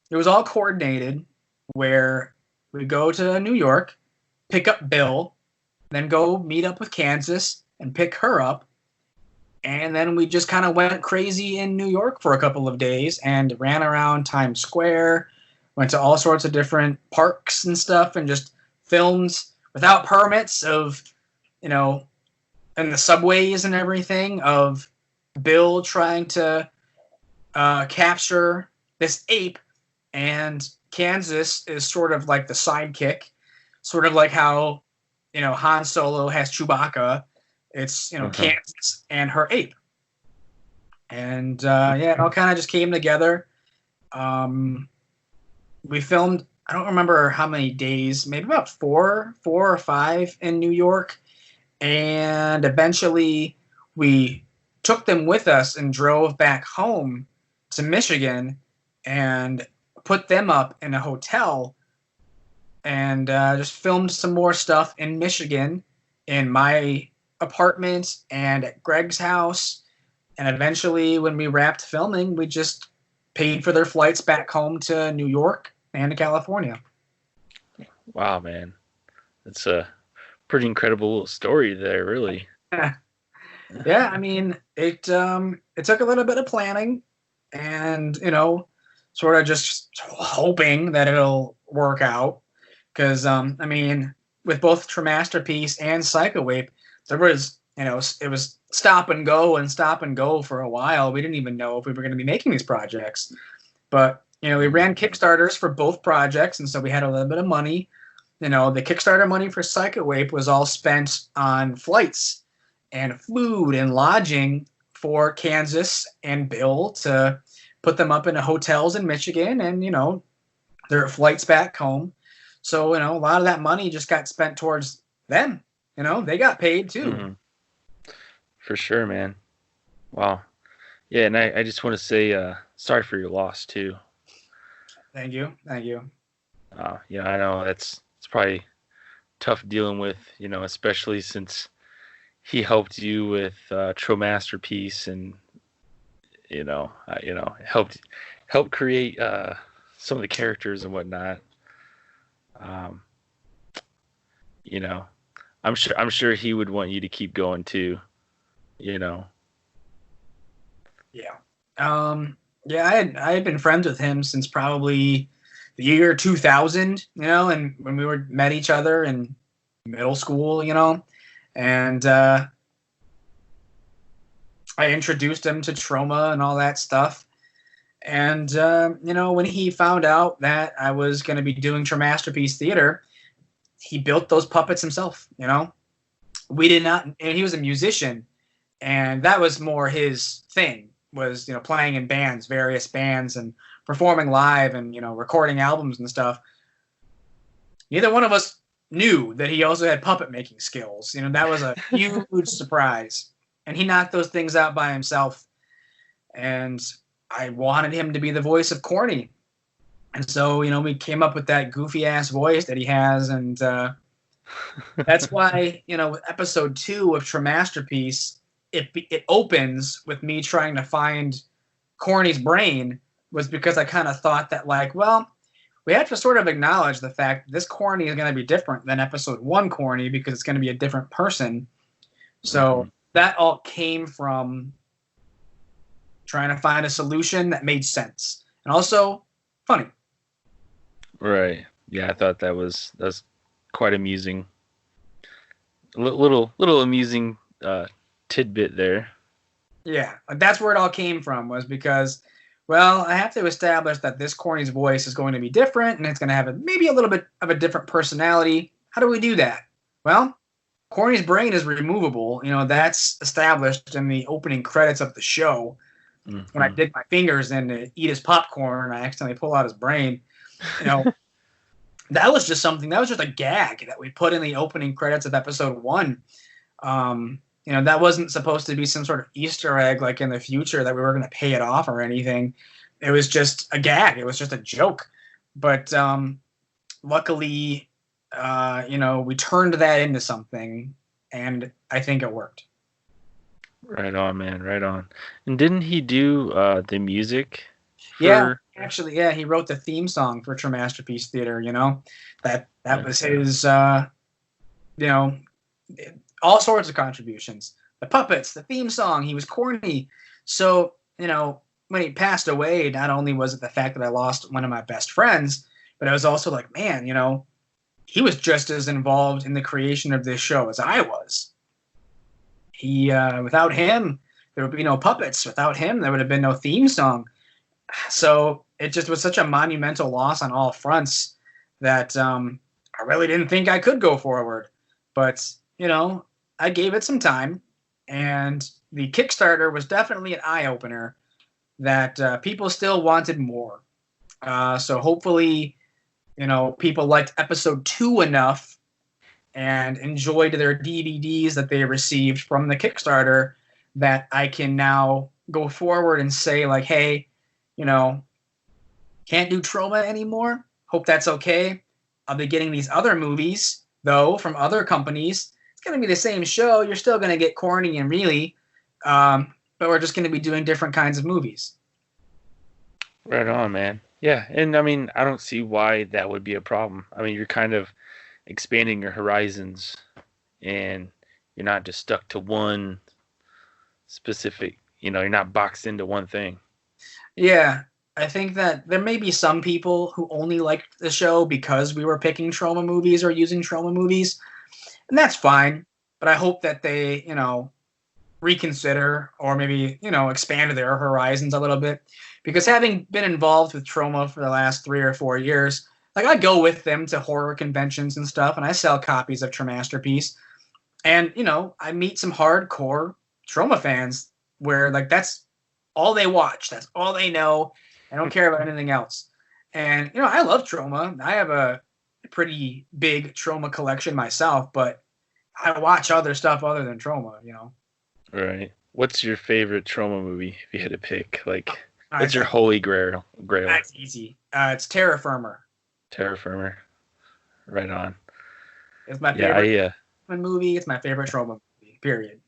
it was all coordinated where we go to New York, pick up Bill, then go meet up with Kansas and pick her up. And then we just kind of went crazy in New York for a couple of days and ran around Times Square, went to all sorts of different parks and stuff, and just filmed without permits of, in the subways and everything, of Bill trying to capture this ape, and Kansas is sort of like the sidekick, sort of like how, Han Solo has Chewbacca. It's, Kansas and her ape. And, it all kind of just came together. We filmed, I don't remember how many days, maybe about four or five in New York. And eventually we took them with us and drove back home to Michigan and put them up in a hotel and just filmed some more stuff in Michigan, in my apartment and at Greg's house. And eventually when we wrapped filming, we just paid for their flights back home to New York and to California. Wow, man. That's a pretty incredible little story there, really. Yeah, I mean, it took a little bit of planning and, sort of just hoping that it'll work out. Because, with both Tromasterpiece and Psycho-Ape, there was, it was stop and go for a while. We didn't even know if we were going to be making these projects. But, we ran Kickstarters for both projects, and so we had a little bit of money. The Kickstarter money for Psycho-Ape was all spent on flights and food and lodging for Kansas and Bill to put them up in hotels in Michigan and, their flights back home. So, a lot of that money just got spent towards them. They got paid too. Mm-hmm. For sure, man. Wow. Yeah, and I just want to say sorry for your loss too. Thank you. I know it's probably tough dealing with, especially since he helped you with Tromasterpiece and helped create some of the characters and whatnot. I'm sure he would want you to keep going too. Yeah. I had been friends with him since probably the year 2000, and when we met each other in middle school, and I introduced him to Troma and all that stuff. And, when he found out that I was going to be doing Tromasterpiece Theatre, he built those puppets himself, We did not, and he was a musician, and that was more his thing, was, playing in bands, various bands, and performing live and, recording albums and stuff. Neither one of us knew that he also had puppet making skills. That was a huge surprise. And he knocked those things out by himself. And I wanted him to be the voice of Corny. And so, we came up with that goofy ass voice that he has. And that's why, episode 2 of Tromasterpiece, it opens with me trying to find Corny's brain, was because I kind of thought that, we have to sort of acknowledge the fact that this Corny is going to be different than episode 1 Corny, because it's going to be a different person. So that all came from trying to find a solution that made sense and also funny. Right. Yeah, I thought that was quite amusing. Little amusing tidbit there. Yeah, that's where it all came from, was because, I have to establish that this Corny's voice is going to be different and it's going to have maybe a little bit of a different personality. How do we do that? Well, Corny's brain is removable. That's established in the opening credits of the show. when I dig my fingers in to eat his popcorn, I accidentally pull out his brain. You know, that was just a gag that we put in the opening credits of episode 1. You know, that wasn't supposed to be some sort of Easter egg like in the future that we were going to pay it off or anything. It was just a gag. It was just a joke. But luckily, you know, we turned that into something, and I think it worked. Right on, man. Right on. And didn't he do the music? Yeah, actually, yeah, he wrote the theme song for Tromasterpiece Theatre. You know, that was his. You know, all sorts of contributions. The puppets, the theme song. He was corny. So, you know, when he passed away, not only was it the fact that I lost one of my best friends, but I was also like, man, you know, he was just as involved in the creation of this show as I was. He, without him, there would be no puppets. Without him, there would have been no theme song. So it just was such a monumental loss on all fronts that I really didn't think I could go forward. But, you know, I gave it some time, and the Kickstarter was definitely an eye-opener that people still wanted more. So hopefully, you know, people liked episode 2 enough and enjoyed their DVDs that they received from the Kickstarter that I can now go forward and say, like, hey, you know, can't do Troma anymore. Hope that's okay. I'll be getting these other movies, though, from other companies. It's going to be the same show. You're still going to get corny and really, but we're just going to be doing different kinds of movies. Right on, man. Yeah, and I mean, I don't see why that would be a problem. I mean, you're kind of expanding your horizons, and you're not just stuck to one specific, you know, you're not boxed into one thing. Yeah, I think that there may be some people who only liked the show because we were picking Troma movies or using Troma movies, and that's fine. But I hope that they, you know, reconsider or maybe, you know, expand their horizons a little bit. Because having been involved with Troma for the last 3 or 4 years, like I go with them to horror conventions and stuff, and I sell copies of Tromasterpiece. And, you know, I meet some hardcore Troma fans where, like, that's all they watch. That's all they know. I don't care about anything else. And, you know, I love Troma. I have a pretty big Troma collection myself, but I watch other stuff other than Troma, you know. Right. What's your favorite Troma movie if you had to pick? Like, what's your holy grail? That's easy. It's Terra Firma. Terra Firma. Right on. It's my favorite movie. It's my favorite Troma movie, period.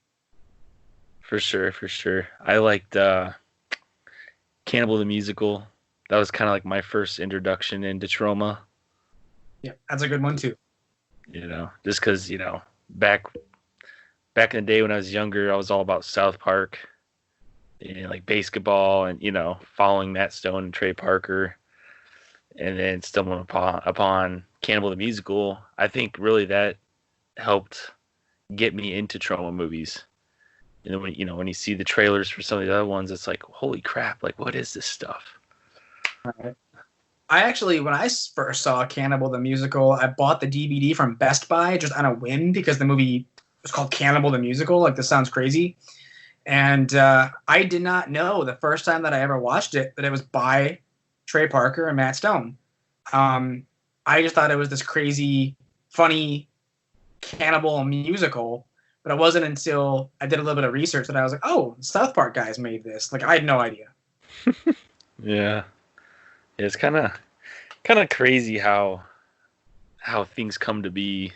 For sure, for sure. I liked Cannibal the Musical. That was kind of like my first introduction into Troma. Yeah, that's a good one too. You know, just because, you know, back in the day when I was younger, I was all about South Park, and like basketball, and, you know, following Matt Stone and Trey Parker, and then stumbling upon Cannibal the Musical. I think really that helped get me into Troma movies. And then when you see the trailers for some of the other ones, it's like, holy crap! Like, what is this stuff? Right. I actually, when I first saw Cannibal the Musical, I bought the DVD from Best Buy just on a whim because the movie was called Cannibal the Musical. Like, this sounds crazy. And I did not know the first time that I ever watched it that it was by Trey Parker and Matt Stone. I just thought it was this crazy, funny cannibal musical. But it wasn't until I did a little bit of research that I was like, oh, South Park guys made this. Like, I had no idea. Yeah. It's kind of crazy how things come to be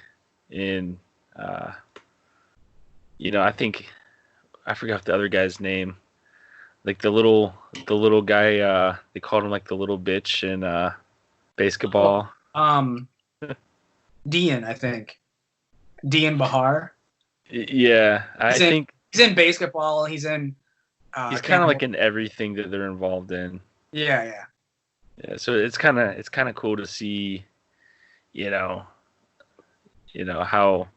in, you know, I think, I forgot the other guy's name. Like the little guy, they called him like the little bitch in basketball. Dean, I think. Dean Bahar. Yeah, I think he's in basketball. He's in. He's kind of like in everything that they're involved in. Yeah. Yeah, so it's kind of cool to see, you know how,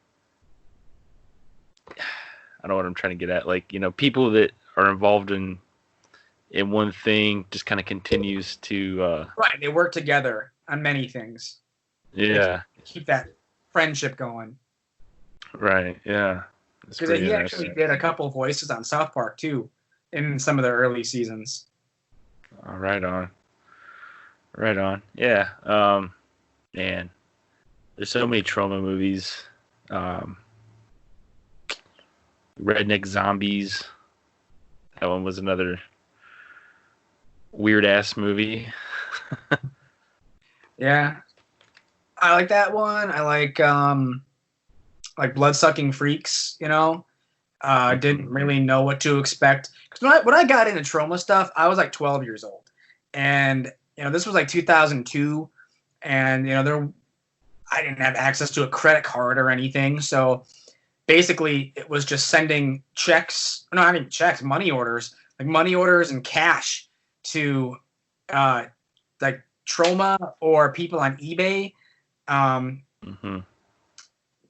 I don't know what I'm trying to get at. Like, you know, people that are involved in one thing just kind of continues to. Right, they work together on many things. Yeah. Keep that friendship going. Right. Yeah. Because he actually did a couple voices on South Park too. in some of the early seasons. Oh, right on. Right on. Yeah. Man, there's so many Troma movies. Redneck Zombies. That one was another weird ass movie. Yeah, I like that one. I like Blood-Sucking Freaks. You know, didn't really know what to expect because when I got into Troma stuff, I was like 12 years old, and this was like 2002, and I didn't have access to a credit card or anything, so basically it was just sending checks. No, I mean checks, money orders and cash to like Troma or people on eBay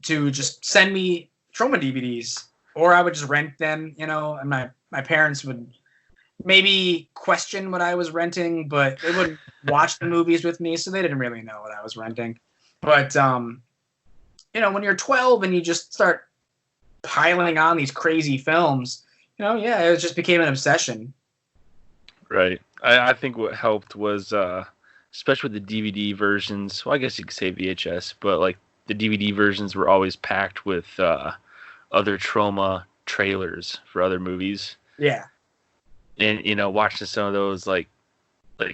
to just send me Troma DVDs, or I would just rent them. And my parents would maybe question what I was renting, but they wouldn't watch the movies with me, so they didn't really know what I was renting. But when you're 12 and you just start piling on these crazy films, it just became an obsession. Right. I think what helped was, especially with the DVD versions, well, I guess you could say VHS, but like the DVD versions were always packed with other Troma trailers for other movies. Yeah. And, watching some of those like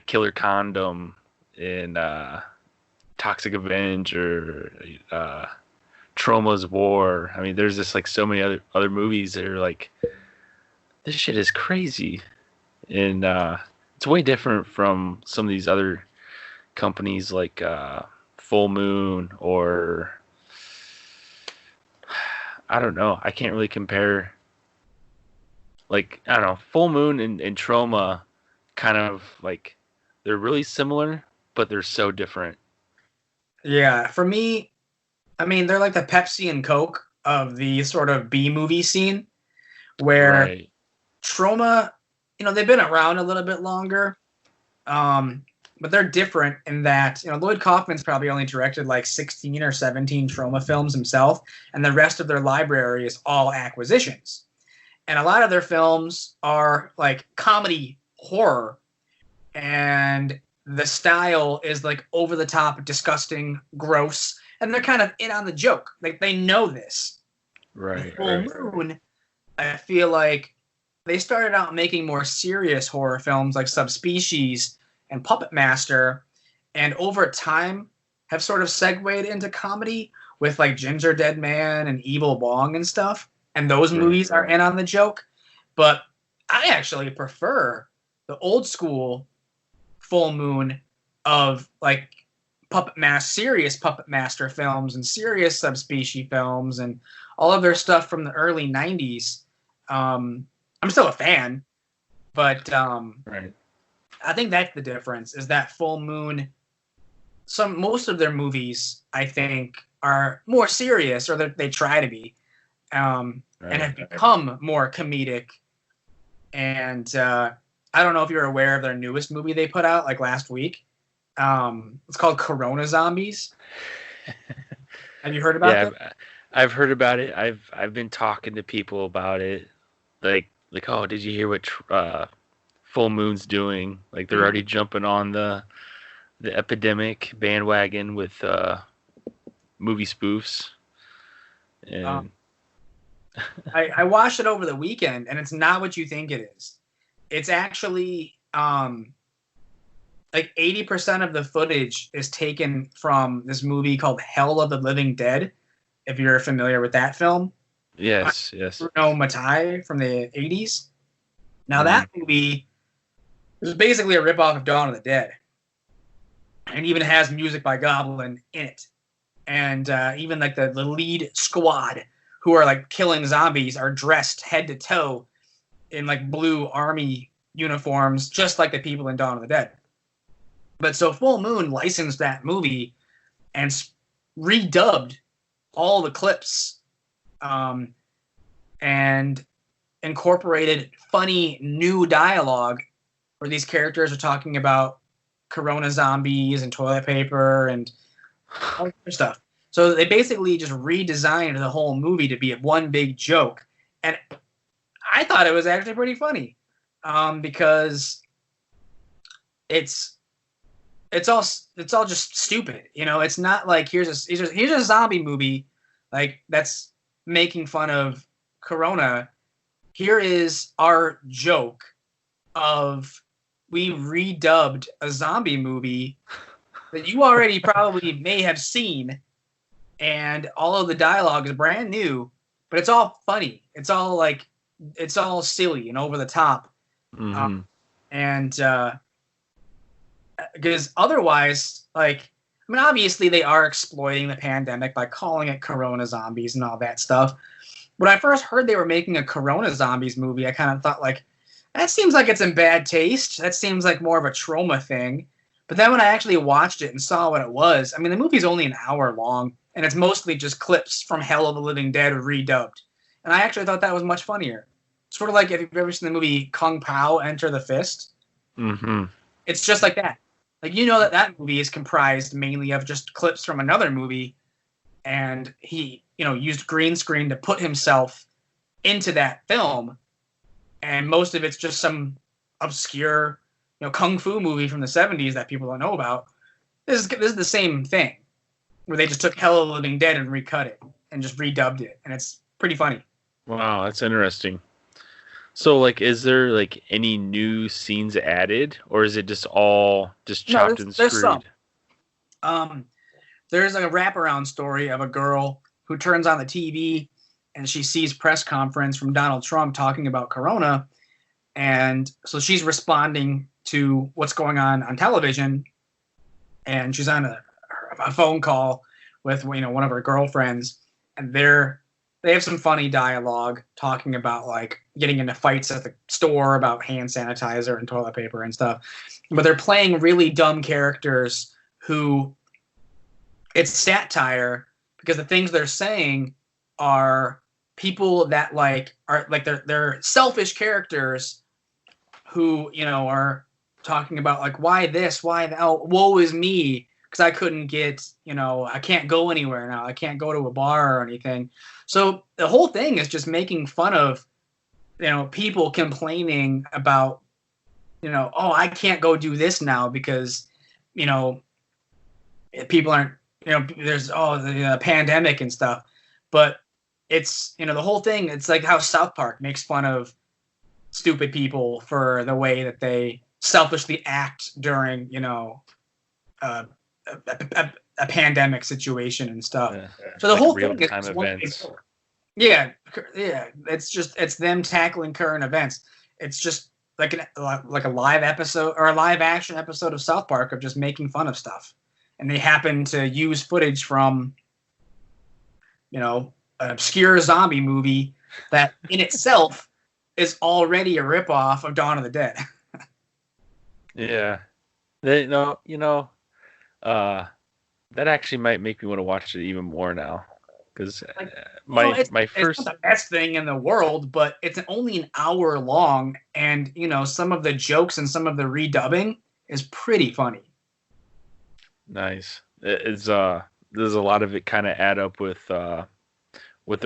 Killer Condom and Toxic Avenge or Troma's War. I mean, there's just like so many other movies that are like, this shit is crazy. And it's way different from some of these other companies like Full Moon or I don't know. I can't really compare. Like, I don't know, Full Moon and Troma kind of like, they're really similar, but they're so different. Yeah, for me, I mean, they're like the Pepsi and Coke of the sort of B-movie scene, where Troma, they've been around a little bit longer, but they're different in that, Lloyd Kaufman's probably only directed like 16 or 17 Troma films himself, and the rest of their library is all acquisitions. And a lot of their films are like comedy horror, and the style is like over the top, disgusting, gross, and they're kind of in on the joke. Like they know this. Right. Full Moon, I feel like they started out making more serious horror films like Subspecies and Puppet Master, and over time have sort of segued into comedy with like Ginger Dead Man and Evil Bong and stuff. And those movies are in on the joke. But I actually prefer the old school Full Moon of like serious Puppet Master films and serious Subspecies films and all of their stuff from the early 90s. I'm still a fan, but I think that's the difference, is that Full Moon, most of their movies, I think, are more serious, or they try to be. And have become more comedic. And I don't know if you're aware of their newest movie they put out like last week. It's called Corona Zombies. Have you heard about it? Yeah, I've heard about it. I've been talking to people about it. Like, oh, did you hear what Full Moon's doing? Like, they're already jumping on the epidemic bandwagon with movie spoofs. And I watched it over the weekend, and it's not what you think it is. It's actually like 80% of the footage is taken from this movie called Hell of the Living Dead, if you're familiar with that film. Yes. Bruno Mattei from the 80s. Now that movie is basically a ripoff of Dawn of the Dead, and even has music by Goblin in it. And even like the lead squad, who are like killing zombies, are dressed head to toe in like blue army uniforms, just like the people in Dawn of the Dead. But so Full Moon licensed that movie and redubbed all the clips and incorporated funny new dialogue where these characters are talking about corona zombies and toilet paper and all that stuff. So they basically just redesigned the whole movie to be one big joke. And I thought it was actually pretty funny. because it's all just stupid. You know, it's not like here's a zombie movie like that's making fun of Corona. Here is our joke of we redubbed a zombie movie that you already probably may have seen, and all of the dialogue is brand new, but it's all funny. It's all silly and over the top. Mm-hmm. And because otherwise, like, I mean, obviously they are exploiting the pandemic by calling it Corona Zombies and all that stuff. When I first heard they were making a Corona Zombies movie, I kind of thought, like, that seems like it's in bad taste. That seems like more of a Troma thing. But then when I actually watched it and saw what it was, I mean, the movie's only an hour long, and it's mostly just clips from Hell of the Living Dead redubbed. And I actually thought that was much funnier. Sort of like if you've ever seen the movie Kung Pao, Enter the Fist. Mm-hmm. It's just like that. Like, you know that movie is comprised mainly of just clips from another movie, and he, you know, used green screen to put himself into that film, and most of it's just some obscure, you know, kung fu movie from the 70s that people don't know about. This is the same thing, where they just took Hell of the Living Dead and recut it and just redubbed it, and it's pretty funny. Wow, that's interesting. So, like, is there, like, any new scenes added, or is it just all just chopped and screwed? There's some. There's a wraparound story of a girl who turns on the TV and she sees press conference from Donald Trump talking about Corona, and so she's responding to what's going on television, and she's on a phone call with, you know, one of her girlfriends, and they have some funny dialogue talking about, like, getting into fights at the store about hand sanitizer and toilet paper and stuff. But they're playing really dumb characters who it's satire, because the things they're saying are people that they're selfish characters who, you know, are talking about, like, why this, why that, oh, woe is me, because I couldn't get, you know, I can't go anywhere now. I can't go to a bar or anything. So the whole thing is just making fun of, you know, people complaining about, you know, oh, I can't go do this now because, you know, people aren't, you know, there's the pandemic and stuff. But it's, you know, the whole thing, it's like how South Park makes fun of stupid people for the way that they selfishly act during, you know, a pandemic situation and stuff. Yeah. So the Like whole real thing time is events. yeah. It's them tackling current events. It's just like a live episode or a live action episode of South Park of just making fun of stuff, and they happen to use footage from, you know, an obscure zombie movie that in itself is already a ripoff of Dawn of the Dead. Yeah. That actually might make me want to watch it even more now, because It's first not the best thing in the world, but it's only an hour long, and, you know, some of the jokes and some of the redubbing is pretty funny. nice. There's a lot of it kind of add up with their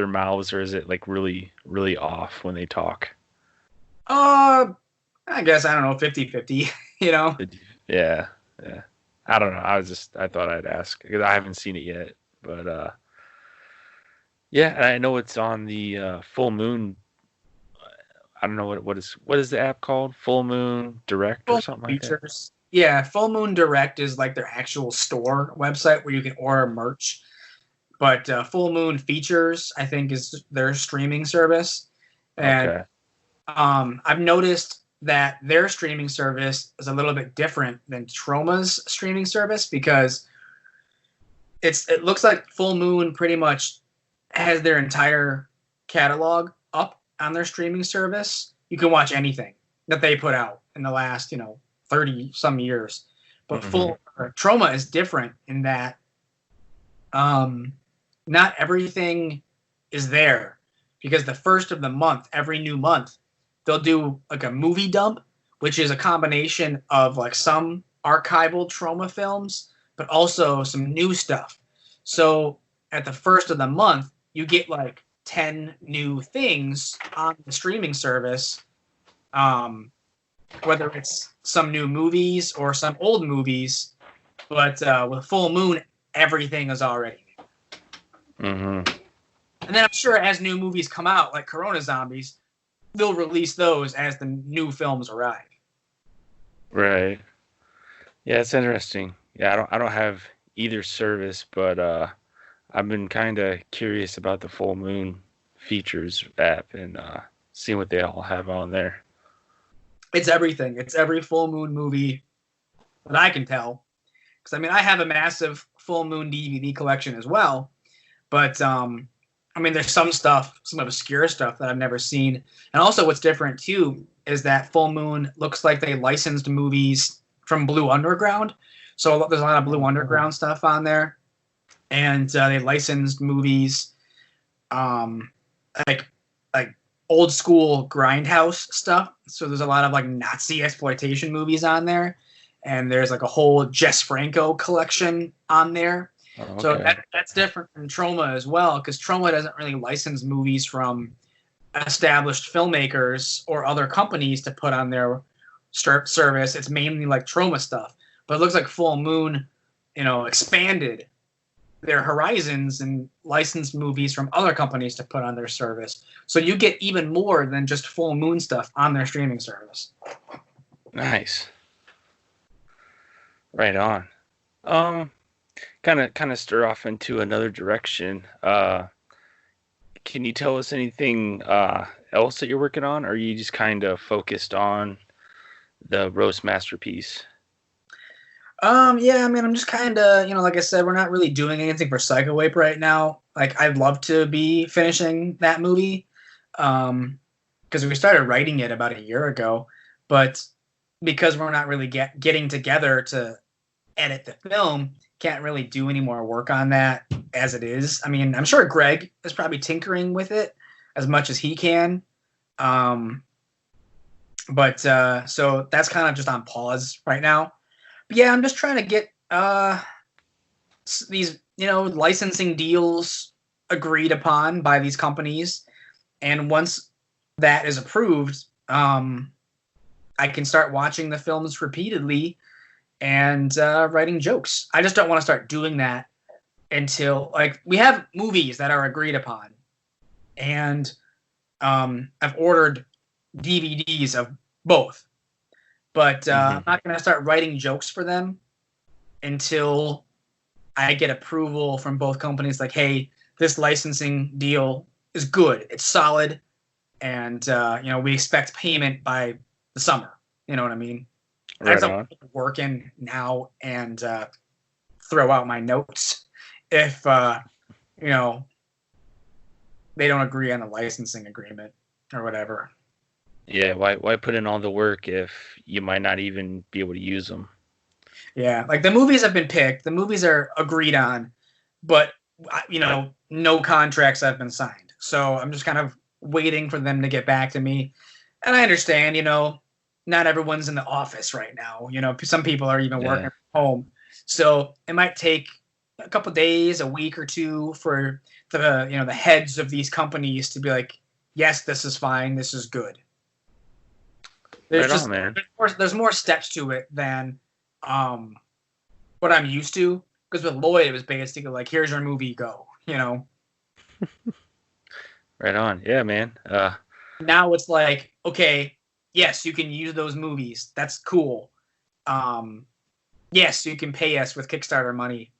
mouths, or is it like really really off when they talk? I guess, I don't know, 50-50, you know. Yeah. I don't know. I thought I'd ask because I haven't seen it yet, but yeah, I know it's on the Full Moon. I don't know what is the app called? Full Moon Direct or something like that. Yeah, Full Moon Direct is like their actual store website where you can order merch. But Full Moon Features, I think, is their streaming service. And Okay. I've noticed that their streaming service is a little bit different than Troma's streaming service, because it looks like Full Moon pretty much has their entire catalog up on their streaming service. You can watch anything that they put out in the last, you know, 30 some years. But Troma is different in that not everything is there, because the first of the month, every new month, they'll do like a movie dump, which is a combination of like some archival Troma films, but also some new stuff. So at the first of the month, you get like 10 new things on the streaming service. whether it's some new movies or some old movies. But with Full Moon, everything is already new. Mm-hmm. And then I'm sure as new movies come out, like Corona Zombies, they'll release those as the new films arrive. Right. Yeah, it's interesting. Yeah, I don't have either service, but I've been kind of curious about the Full Moon Features app and seeing what they all have on there. It's everything. It's every Full Moon movie that I can tell. Because I mean, I have a massive Full Moon DVD collection as well, but I mean, there's some stuff, some obscure stuff that I've never seen. And also, what's different too is that Full Moon looks like they licensed movies from Blue Underground. So there's a lot of Blue Underground stuff on there, and they licensed movies, like old school grindhouse stuff. So there's a lot of like Nazi exploitation movies on there, and there's like a whole Jess Franco collection on there. Oh, okay. So that's different from Troma as well, because Troma doesn't really license movies from established filmmakers or other companies to put on their service. It's mainly like Troma stuff. But it looks like Full Moon, expanded their horizons and licensed movies from other companies to put on their service. So you get even more than just Full Moon stuff on their streaming service. Nice. Right on. Kind of stir off into another direction. Can you tell us anything else that you're working on, or are you just kind of focused on the Roastmasterpiece? Yeah, I mean, I'm just kind of, like I said, we're not really doing anything for Psycho Ape right now. Like, I'd love to be finishing that movie, because we started writing it about a year ago, but because we're not really getting together to edit the film, can't really do any more work on that as it is. I mean, I'm sure Greg is probably tinkering with it as much as he can. But so that's kind of just on pause right now. But yeah, I'm just trying to get these, licensing deals agreed upon by these companies. And once that is approved, I can start watching the films repeatedly and writing jokes. I just don't want to start doing that until, like, we have movies that are agreed upon, and I've ordered DVDs of both, but I'm not going to start writing jokes for them until I get approval from both companies, like, hey, this licensing deal is good, it's solid, and we expect payment by the summer. You know what I mean? Right I on. have to work in now and throw out my notes if they don't agree on the licensing agreement or whatever. Yeah, why put in all the work if you might not even be able to use them? Yeah, like the movies have been picked, the movies are agreed on, but no contracts have been signed. So I'm just kind of waiting for them to get back to me. And I understand, not everyone's in the office right now. Some people are even working from home. So it might take a couple days, a week or two for the heads of these companies to be like, yes, this is fine, this is good. There's there's more steps to it than what I'm used to. Because with Lloyd, it was basically like, here's your movie, go. Right on. Yeah, man. Now it's like, okay, yes, you can use those movies. That's cool. Yes, you can pay us with Kickstarter money.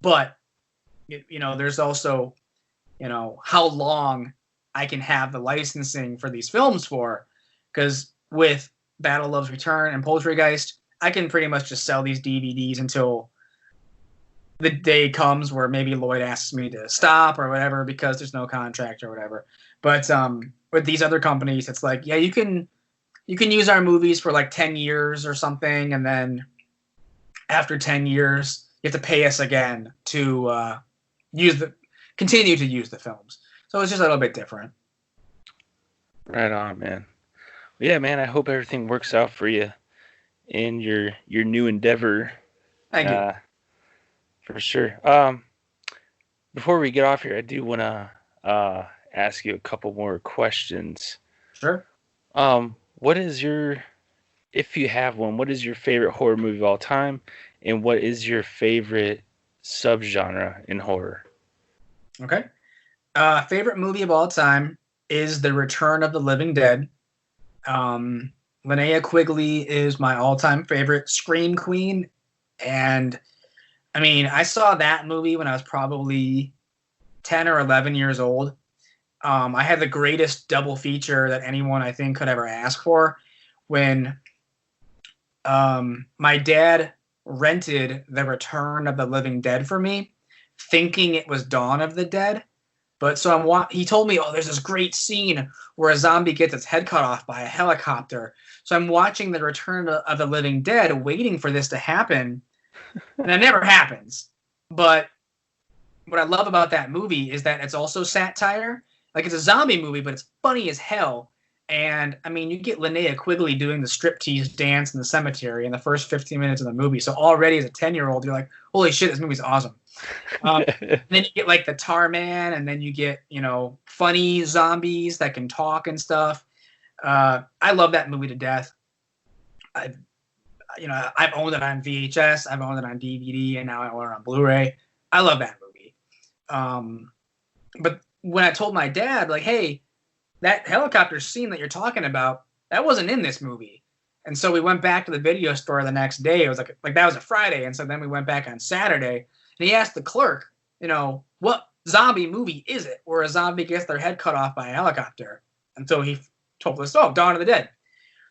But, there's also, how long I can have the licensing for these films for. Because with Battle Loves Return and Poultrygeist, I can pretty much just sell these DVDs until the day comes where maybe Lloyd asks me to stop or whatever because there's no contract or whatever. But with these other companies, it's like, yeah, you can use our movies for like 10 years or something, and then after 10 years, you have to pay us again to continue to use the films. So it's just a little bit different. Right on, man. Well, yeah, man, I hope everything works out for you in your new endeavor. Thank you. For sure. Before we get off here, I do want to ask you a couple more questions. Sure. What is your if you have one, what is your favorite horror movie of all time, and what is your favorite subgenre in horror? Okay. Favorite movie of all time is The Return of the Living Dead. Linnea Quigley is my all-time favorite scream queen, and I mean, I saw that movie when I was probably 10 or 11 years old. I had the greatest double feature that anyone I think could ever ask for when my dad rented The Return of the Living Dead for me, thinking it was Dawn of the Dead. But so he told me, oh, there's this great scene where a zombie gets its head cut off by a helicopter. So I'm watching The Return of the Living Dead, waiting for this to happen, and it never happens. But what I love about that movie is that it's also satire. Like, it's a zombie movie, but it's funny as hell. And, I mean, you get Linnea Quigley doing the striptease dance in the cemetery in the first 15 minutes of the movie. So already as a 10-year-old, you're like, holy shit, this movie's awesome. Then you get, like, the Tar Man, and then you get, funny zombies that can talk and stuff. I love that movie to death. I've owned it on VHS, I've owned it on DVD, and now I own it on Blu-ray. I love that movie. But when I told my dad, like, hey, that helicopter scene that you're talking about, that wasn't in this movie. And so we went back to the video store the next day. It was like that was a Friday. And so then we went back on Saturday, and he asked the clerk, what zombie movie is it where a zombie gets their head cut off by a helicopter? And so he told us, oh, Dawn of the Dead.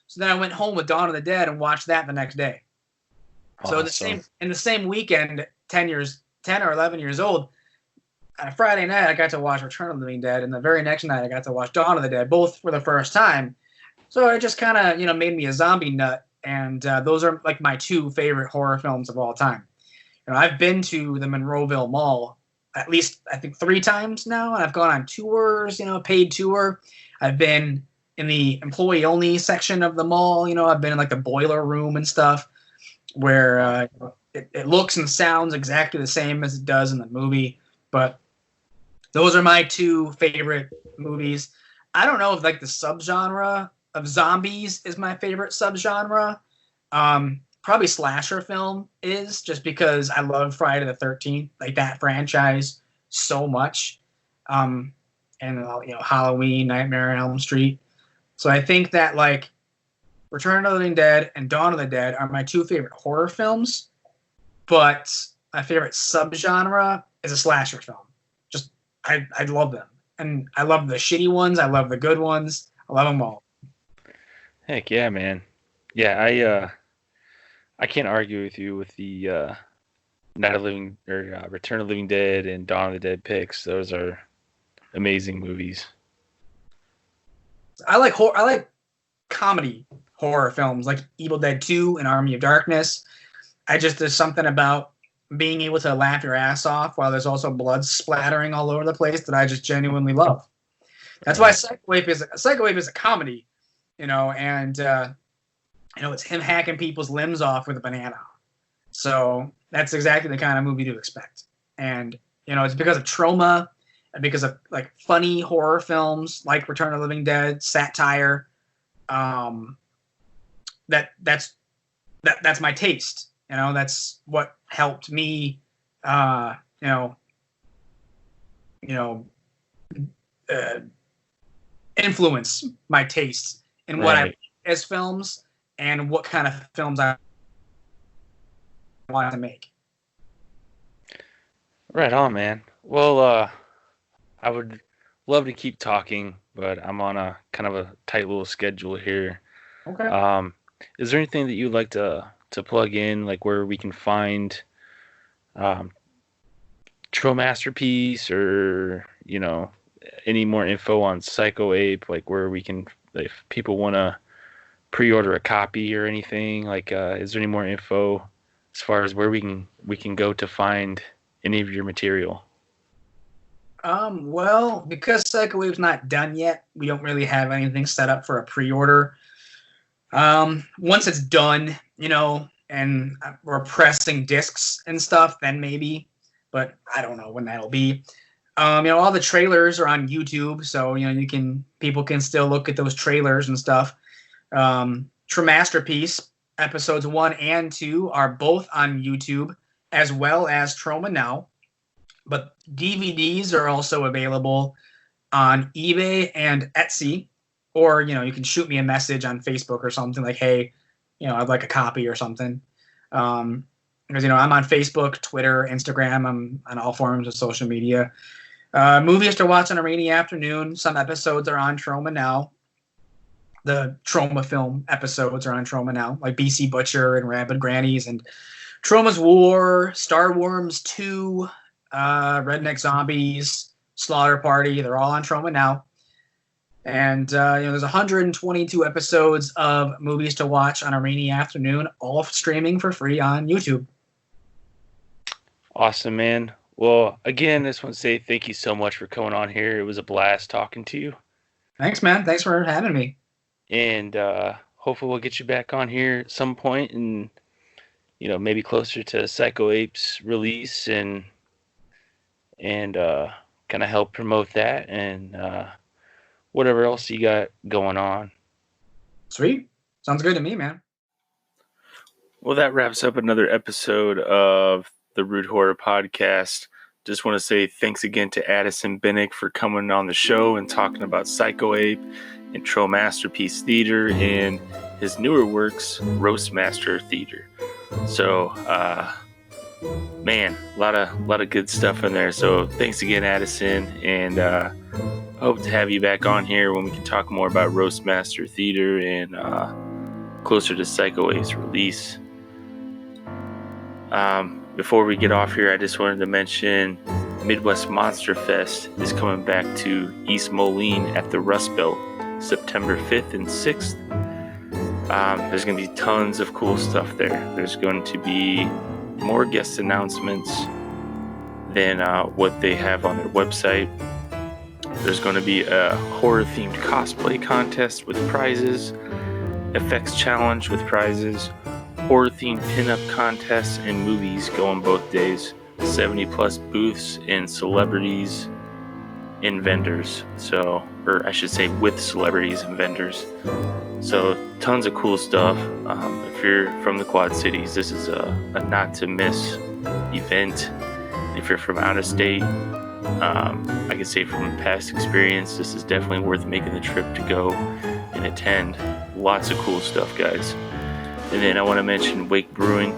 So then I went home with Dawn of the Dead and watched that the next day. Awesome. So in the same weekend, 10 or 11 years old, on a Friday night, I got to watch Return of the Living Dead, and the very next night, I got to watch Dawn of the Dead, both for the first time. So it just kind of, made me a zombie nut, and those are like my two favorite horror films of all time. I've been to the Monroeville Mall at least, I think, 3 times now, and I've gone on tours, paid tour. I've been in the employee-only section of the mall. I've been in like the boiler room and stuff, where it looks and sounds exactly the same as it does in the movie, but those are my 2 favorite movies. I don't know if like the subgenre of zombies is my favorite subgenre. Probably slasher film is, just because I love Friday the 13th, like that franchise so much. And Halloween, Nightmare on Elm Street. So I think that like Return of the Living Dead and Dawn of the Dead are my 2 favorite horror films, but my favorite subgenre is a slasher film. I love them. And I love the shitty ones. I love the good ones. I love them all. Heck yeah, man. Yeah, I can't argue with you with the Night of Living or Return of the Living Dead and Dawn of the Dead picks. Those are amazing movies. I like comedy horror films like Evil Dead 2 and Army of Darkness. There's something about being able to laugh your ass off while there's also blood splattering all over the place that I just genuinely love. That's why Psychowave is a comedy, and it's him hacking people's limbs off with a banana. So that's exactly the kind of movie to expect. And it's because of trauma and because of like funny horror films like Return of the Living Dead, satire. That's my taste. That's what helped me, influence my taste in what I like as films and what kind of films I want to make. Right on, man. Well, I would love to keep talking, but I'm on a kind of a tight little schedule here. Okay. Is there anything that you'd like to plug in, like where we can find Tromasterpiece or any more info on Psycho Ape, like where we can, if people want to pre-order a copy or anything, like is there any more info as far as where we can go to find any of your material? Well, because Psycho Ape's not done yet, we don't really have anything set up for a pre-order. Once it's done, and we're pressing discs and stuff, then maybe, but I don't know when that'll be. All the trailers are on YouTube, so people can still look at those trailers and stuff. Tromasterpiece episodes 1 and 2 are both on YouTube, as well as Troma Now. But DVDs are also available on eBay and Etsy, or you can shoot me a message on Facebook or something like, hey, I'd like a copy or something. Because I'm on Facebook, Twitter, Instagram. I'm on all forms of social media. Movies to watch on a rainy afternoon. Some episodes are on Troma Now. The Troma film episodes are on Troma Now, like BC Butcher and Rabid Grannies and Troma's War, Star Wars 2, Redneck Zombies, Slaughter Party. They're all on Troma Now. And there's 122 episodes of movies to watch on a rainy afternoon, all streaming for free on YouTube. Awesome, man. Well, again, I just want to say thank you so much for coming on here. It was a blast talking to you. Thanks, man. Thanks for having me. And hopefully we'll get you back on here at some point, and maybe closer to Psycho Ape's release, and kind of help promote that, and whatever else you got going on. Sweet. Sounds good to me, man. Well, that wraps up another episode of the Rude Horror Podcast. Just want to say thanks again to Addison Binek for coming on the show and talking about Psycho Ape and Tromasterpiece Theatre and his newer works, Roastmaster Theatre. So, man, a lot of good stuff in there. So thanks again, Addison, and hope to have you back on here when we can talk more about Roastmaster Theatre and closer to Psycho Ape's release. Before we get off here, I just wanted to mention Midwest Monster Fest is coming back to East Moline at the Rust Belt, September 5th and 6th. There's going to be tons of cool stuff there. There's going to be more guest announcements than what they have on their website. There's going to be a horror-themed cosplay contest with prizes, effects challenge with prizes, horror-themed pinup contests, and movies going both days. 70-plus booths and celebrities and vendors. So, or I should say with celebrities and vendors. So, tons of cool stuff. If you're from the Quad Cities, this is a not-to-miss event. If you're from out of state, I can say from past experience, this is definitely worth making the trip to go and attend. Lots of cool stuff, guys. And then I want to mention Wake Brewing.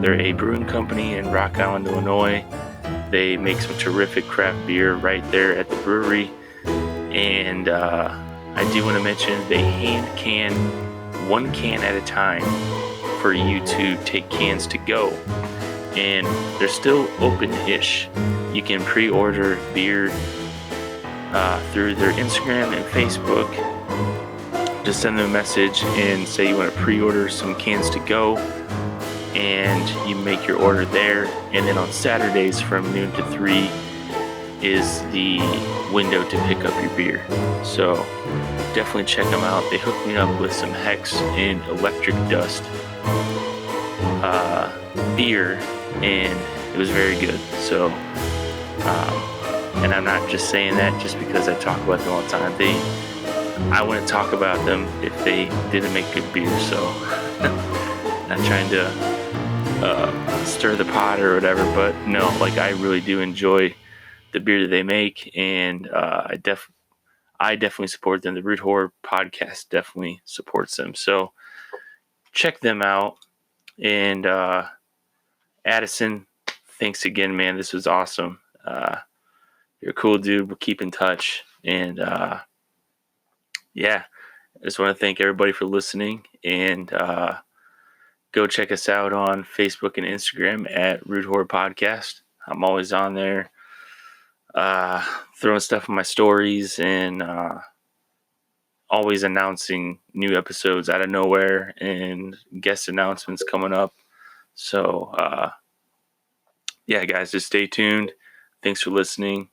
They're a brewing company in Rock Island, Illinois. They make some terrific craft beer right there at the brewery. And I do want to mention they hand can one can at a time for you to take cans to go. And they're still open-ish. You can pre-order beer through their Instagram and Facebook. Just send them a message and say you want to pre-order some cans to go, and you make your order there. And then on Saturdays from noon to 3 is the window to pick up your beer. So definitely check them out. They hooked me up with some Hex and Electric Dust beer, and it was very good. So and I'm not just saying that just because I talk about them all the time. I wouldn't talk about them if they didn't make good beer. So not trying to stir the pot or whatever, but no, like I really do enjoy the beer that they make, and I definitely support them. The Rude Horror Podcast definitely supports them. So check them out. And Addison, thanks again, man. This was awesome. You're a cool dude. We'll keep in touch. And yeah, I just want to thank everybody for listening. And go check us out on Facebook and Instagram at Rude Horror Podcast. I'm always on there throwing stuff in my stories and always announcing new episodes out of nowhere and guest announcements coming up. So yeah, guys, just stay tuned. Thanks for listening,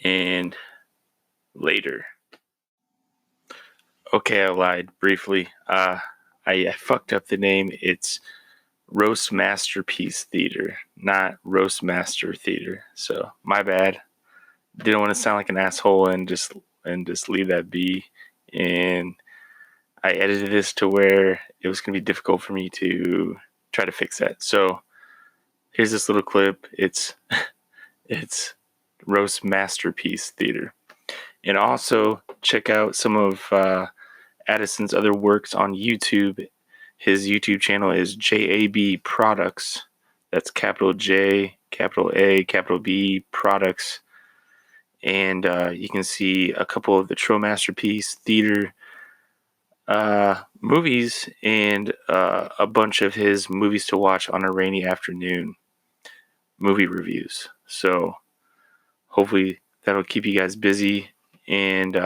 and later. Okay, I lied briefly. I fucked up the name. It's Roastmasterpiece Theatre, not Roastmaster Theatre. So my bad. Didn't want to sound like an asshole and just leave that be. And I edited this to where it was going to be difficult for me to try to fix that. So here's this little clip. It's Roastmasterpiece Theatre. And also check out some of Addison's other works on YouTube. His YouTube channel is JAB Products. That's capital J, capital A, capital B, Products. And you can see a couple of the Tromasterpiece Theatre movies and a bunch of his movies to watch on a rainy afternoon movie reviews. So hopefully that'll keep you guys busy. And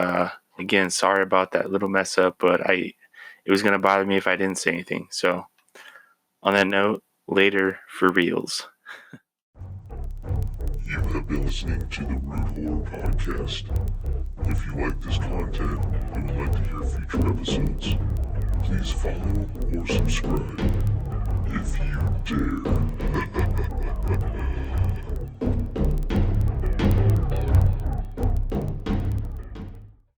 again, sorry about that little mess up, but it was going to bother me if I didn't say anything. So on that note, later for reals. You have been listening to the Rude Horror Podcast. If you like this content and would like to hear future episodes, please follow or subscribe if you dare.